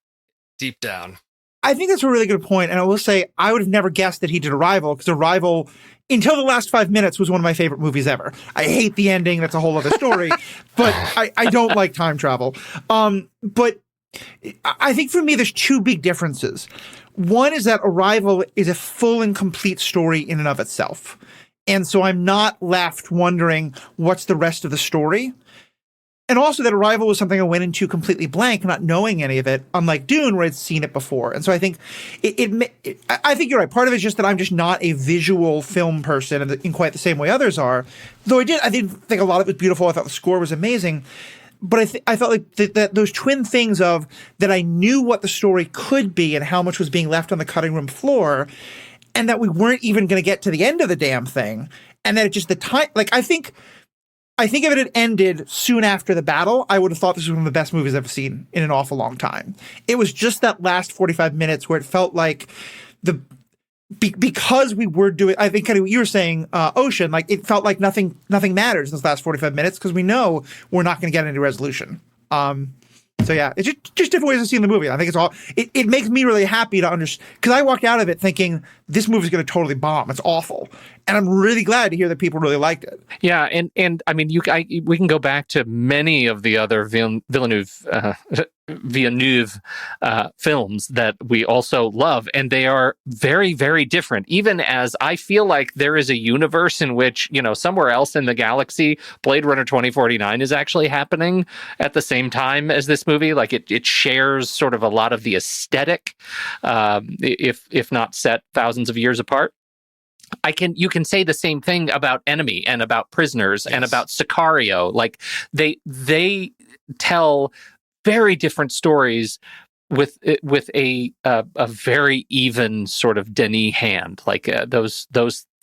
deep down? I think that's a really good point. And I will say, I would have never guessed that he did Arrival, because Arrival, until the last 5 minutes, was one of my favorite movies ever. I hate the ending. That's a whole other story. But I don't like time travel. But I think for me, there's two big differences. One is that Arrival is a full and complete story in and of itself. And so I'm not left wondering what's the rest of the story. And also that Arrival was something I went into completely blank, not knowing any of it, unlike Dune, where I'd seen it before. And so I think I think you're right. Part of it is just that I'm just not a visual film person in quite the same way others are. Though I did think a lot of it was beautiful. I thought the score was amazing. But I felt like that those twin things of that I knew what the story could be and how much was being left on the cutting room floor, and that we weren't even going to get to the end of the damn thing, and that it just the time. Like I think if it had ended soon after the battle, I would have thought this was one of the best movies I've seen in an awful long time. It was just that last 45 minutes where it felt like because we were doing, I think kind of what you were saying, Ocean, like it felt like nothing matters in those last 45 minutes because we know we're not going to get any resolution. So yeah, it's just different ways of seeing the movie. I think it's all, it makes me really happy to understand, because I walked out of it thinking this movie's going to totally bomb. It's awful. And I'm really glad to hear that people really liked it. Yeah, and I mean, we can go back to many of the other Villeneuve films that we also love, and they are very, very different. Even as I feel like there is a universe in which, somewhere else in the galaxy, Blade Runner 2049 is actually happening at the same time as this movie. Like it shares sort of a lot of the aesthetic, if not set thousands of years apart. You can say the same thing about Enemy and about Prisoners and about Sicario. Like they tell very different stories with a very even sort of Denis hand. Like those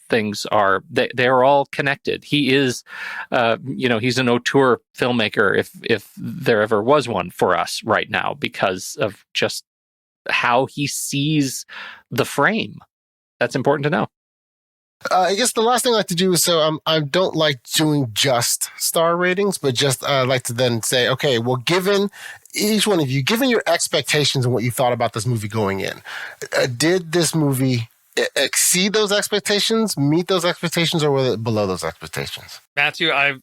things they're all connected. He is, he's an auteur filmmaker if there ever was one for us right now, because of just how he sees the frame. That's important to know. I guess the last thing I like to do is, I don't like doing just star ratings, but just like to then say, okay, well, given each one of you, given your expectations and what you thought about this movie going in, did this movie exceed those expectations, meet those expectations, or was it below those expectations? Matthew, I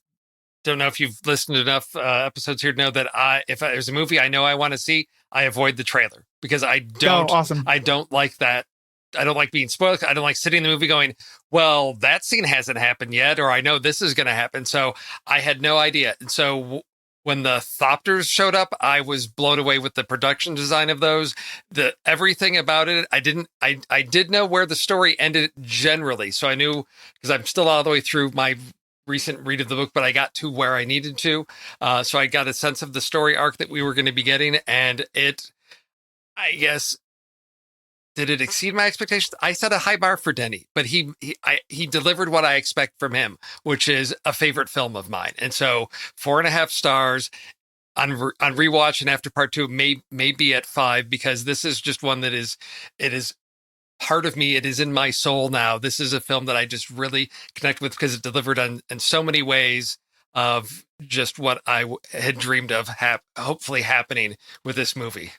don't know if you've listened to enough episodes here to know that if there's a movie I know I want to see, I avoid the trailer because I don't. Oh, awesome. I don't like that. I don't like being spoiled. I don't like sitting in the movie going, well, that scene hasn't happened yet, or I know this is going to happen. So I had no idea. And so when the Thopters showed up, I was blown away with the production design of those, everything about it. I did know where the story ended generally. So I knew, because I'm still all the way through my recent read of the book, but I got to where I needed to. So I got a sense of the story arc that we were going to be getting. And I guess, did it exceed my expectations? I set a high bar for Denny, but he delivered what I expect from him, which is a favorite film of mine. And so 4.5 stars on rewatch, and after part 2, may be at 5, because this is just one that is part of me. It is in my soul now. This is a film that I just really connect with because it delivered in so many ways of just what I had dreamed of hopefully happening with this movie.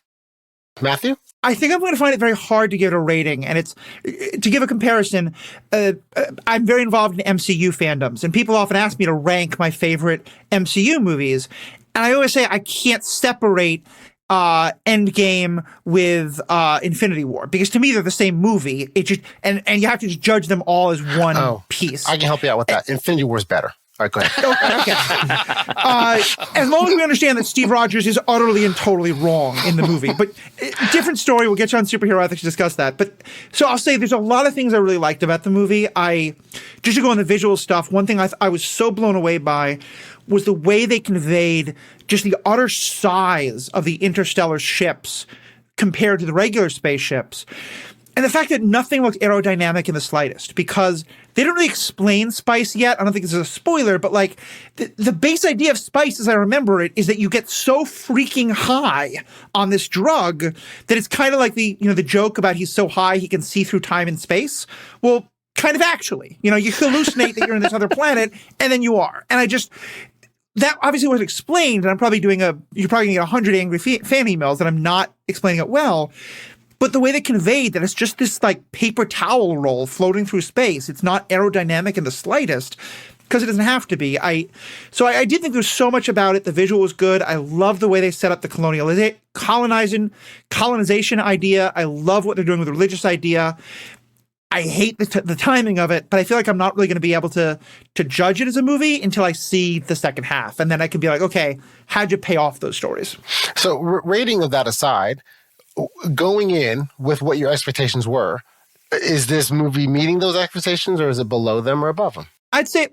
Matthew? I think I'm going to find it very hard to give it a rating. And it's, to give a comparison, I'm very involved in MCU fandoms, and people often ask me to rank my favorite MCU movies. And I always say I can't separate Endgame with Infinity War, because to me they're the same movie. It just and you have to just judge them all as one piece. I can help you out with that. Infinity War is better. All right, go ahead. Okay. As long as we understand that Steve Rogers is utterly and totally wrong in the movie. But different story. We'll get you on superhero ethics to discuss that. But so I'll say there's a lot of things I really liked about the movie. Just to go on the visual stuff, one thing I was so blown away by was the way they conveyed just the utter size of the interstellar ships compared to the regular spaceships. And the fact that nothing looks aerodynamic in the slightest, because they don't really explain spice yet. I don't think this is a spoiler, but like the base idea of spice, as I remember it, is that you get so freaking high on this drug that it's kind of like the joke about he's so high he can see through time and space. Well, kind of actually, you hallucinate that you're in this other planet, and then you are. And that obviously wasn't explained, and you're probably gonna get 100 angry fan emails that I'm not explaining it well. But the way they conveyed that it's just this like paper towel roll floating through space, it's not aerodynamic in the slightest, because it doesn't have to be. So I did think there's so much about it. The visual was good. I love the way they set up the colonization idea. I love what they're doing with the religious idea. I hate the timing of it, but I feel like I'm not really going to be able to judge it as a movie until I see the second half. And then I can be like, okay, how'd you pay off those stories? So rating of that aside, going in with what your expectations were, is this movie meeting those expectations, or is it below them or above them? I'd say,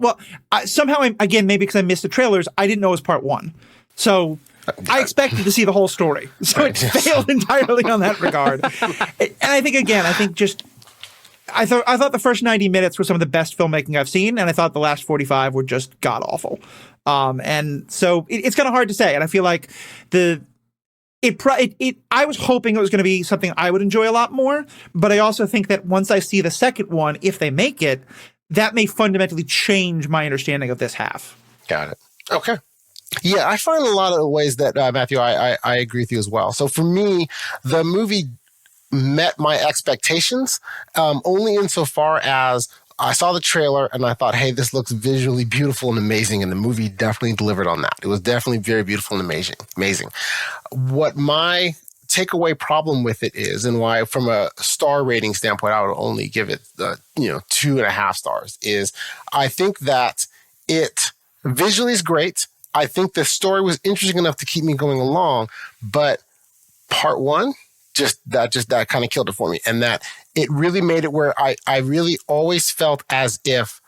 somehow, again, maybe because I missed the trailers, I didn't know it was part 1. So I expected to see the whole story. So it failed entirely on that regard. And I think just... I thought the first 90 minutes were some of the best filmmaking I've seen, and I thought the last 45 were just god awful. And so it's kind of hard to say. And I feel like I was hoping it was going to be something I would enjoy a lot more, but I also think that once I see the second one, if they make it, that may fundamentally change my understanding of this half. Got it. Okay. Yeah, I find a lot of ways that, Matthew, I agree with you as well. So for me, the movie met my expectations only insofar as I saw the trailer and I thought, hey, this looks visually beautiful and amazing. And the movie definitely delivered on that. It was definitely very beautiful and amazing. What my takeaway problem with it is, and why from a star rating standpoint, I would only give it, 2.5 stars, is I think that it visually is great. I think the story was interesting enough to keep me going along, but part one, that kind of killed it for me. And that it really made it where I really always felt as if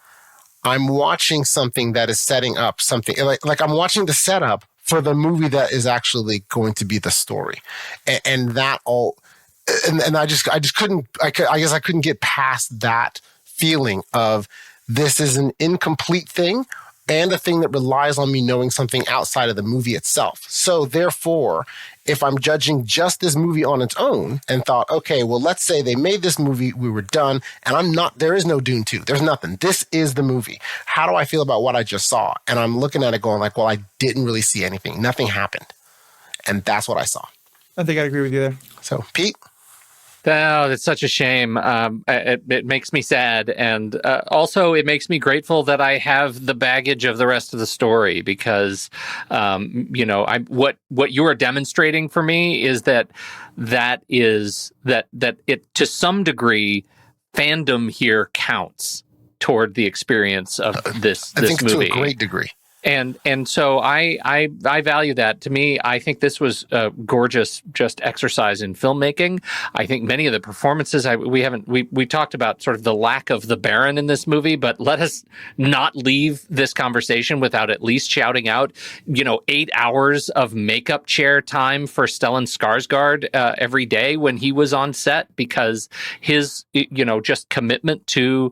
I'm watching something that is setting up something, like I'm watching the setup for the movie that is actually going to be the story. And that all, and I just couldn't, I guess I couldn't get past that feeling of this is an incomplete thing and a thing that relies on me knowing something outside of the movie itself. So therefore, if I'm judging just this movie on its own and thought, okay, well, let's say they made this movie, we were done, and there is no Dune 2. There's nothing. This is the movie. How do I feel about what I just saw? And I'm looking at it going like, well, I didn't really see anything. Nothing happened. And that's what I saw. I think I agree with you there. So, Pete? Oh, that's such a shame. It makes me sad. And also it makes me grateful that I have the baggage of the rest of the story because, what you are demonstrating for me is that it, to some degree, fandom here counts toward the experience of this movie. I think to a great degree. And so I value that. To me, I think this was a gorgeous just exercise in filmmaking. I think many of the performances we talked about sort of the lack of the Baron in this movie, but let us not leave this conversation without at least shouting out, 8 hours of makeup chair time for Stellan Skarsgård every day when he was on set, because his just commitment to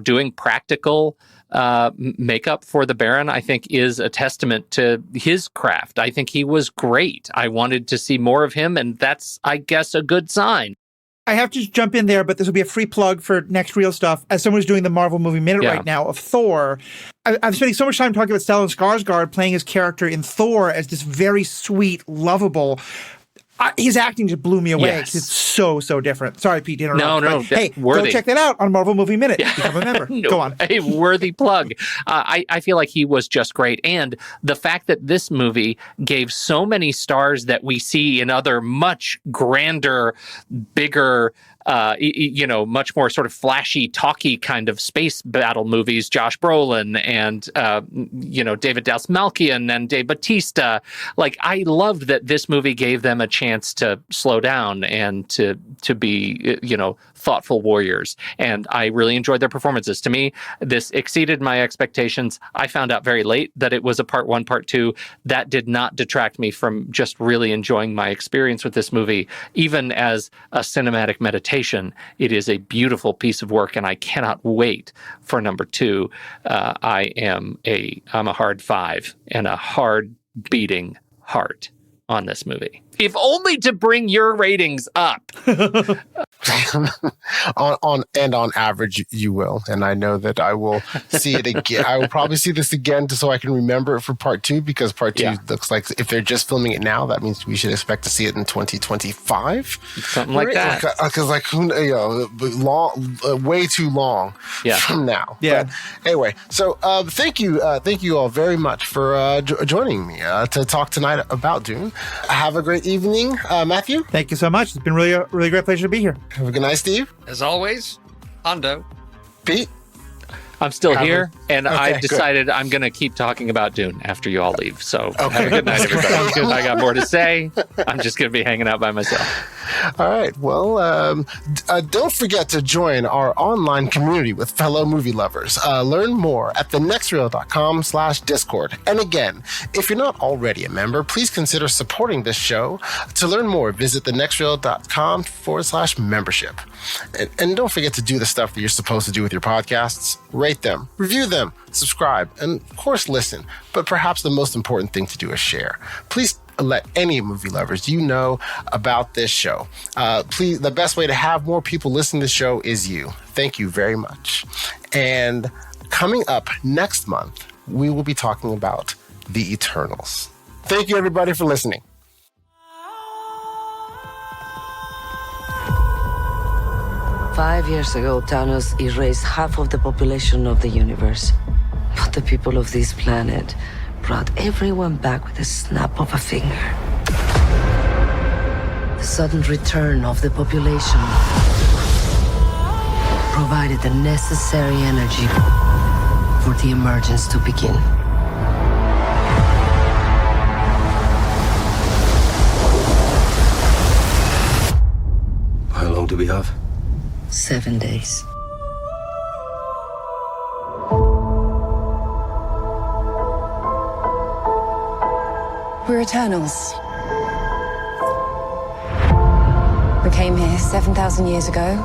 doing practical makeup for the Baron, I think, is a testament to his craft. I think he was great. I wanted to see more of him, and that's, I guess, a good sign. I have to jump in there, but this will be a free plug for Next Real Stuff. As someone who's doing the Marvel Movie Minute right now of Thor, I'm spending so much time talking about Stellan Skarsgård playing his character in Thor as this very sweet, lovable. His acting just blew me away. Yes. It's so different. Sorry, Pete, to interrupt. No. Hey, worthy. go check that out on Marvel Movie Minute. Become a member. Go on. A worthy plug. I feel like he was just great. And the fact that this movie gave so many stars that we see in other much grander, bigger, much more sort of flashy, talky kind of space battle movies, Josh Brolin and, David Dastmalchian and Dave Bautista. Like, I loved that this movie gave them a chance to slow down and to be, thoughtful warriors. And I really enjoyed their performances. To me, this exceeded my expectations. I found out very late that it was a part 1, part 2. That did not detract me from just really enjoying my experience with this movie. Even as a cinematic meditation, it is a beautiful piece of work, and I cannot wait for number 2. I'm a hard 5 and a hard beating heart on this movie. If only to bring your ratings up. on average, you will. And I know that I will see it again. I will probably see this again just so I can remember it for part 2, because part 2 looks like if they're just filming it now, that means we should expect to see it in 2025. Something like that. Because way too long from now. Yeah. But anyway, so thank you all very much for joining me to talk tonight about Dune. Have a great evening, Matthew. Thank you so much. It's been really a great pleasure to be here. Have a good night, Steve. As always, Hondo. Pete. I'm still here, and Okay, I've decided I'm going to keep talking about Dune after you all leave. So have a good night, everybody. I got more to say. I'm just going to be hanging out by myself. All right. Well, don't forget to join our online community with fellow movie lovers. Learn more at thenextreel.com/discord. And again, if you're not already a member, please consider supporting this show. To learn more, visit thenextreel.com/membership. And don't forget to do the stuff that you're supposed to do with your podcasts. Rate them, review them, subscribe, and of course listen. But perhaps the most important thing to do is share. Please let any movie lovers you know about this show. Please, the best way to have more people listen to the show is you. Thank you very much. And coming up next month, we will be talking about the Eternals. Thank you, everybody, for listening. Five years ago, Thanos erased half of the population of the universe. But the people of this planet brought everyone back with a snap of a finger. The sudden return of the population provided the necessary energy for the emergence to begin. How long do we have? 7 days. We're Eternals. We came here 7,000 years ago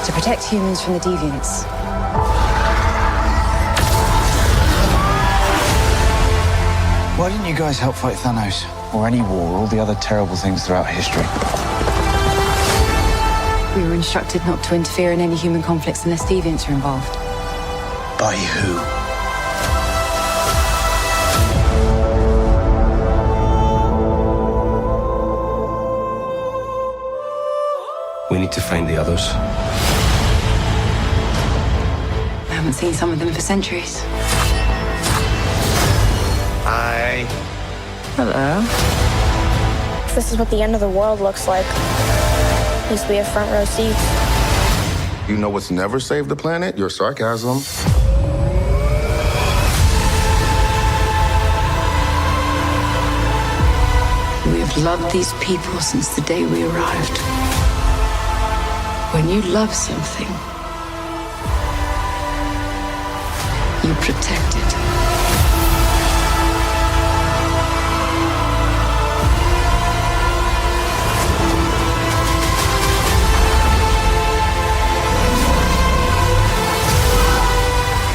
to protect humans from the deviants. Why didn't you guys help fight Thanos? Or any war, or all the other terrible things throughout history? We were instructed not to interfere in any human conflicts unless deviants are involved. By who? We need to find the others. I haven't seen some of them for centuries. Hi. Hello. This is what the end of the world looks like. At least we have front row seats. You know what's never saved the planet? Your sarcasm. We have loved these people since the day we arrived. When you love something, you protect it.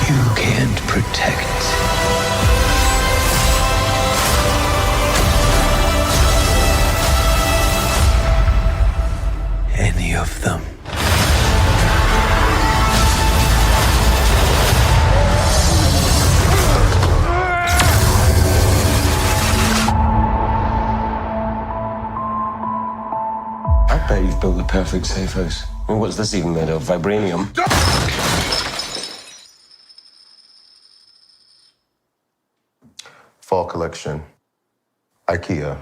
You can't protect. Any of them. I bet you've built the perfect safe house. I mean, what's this even made of? Vibranium? Fall collection. IKEA.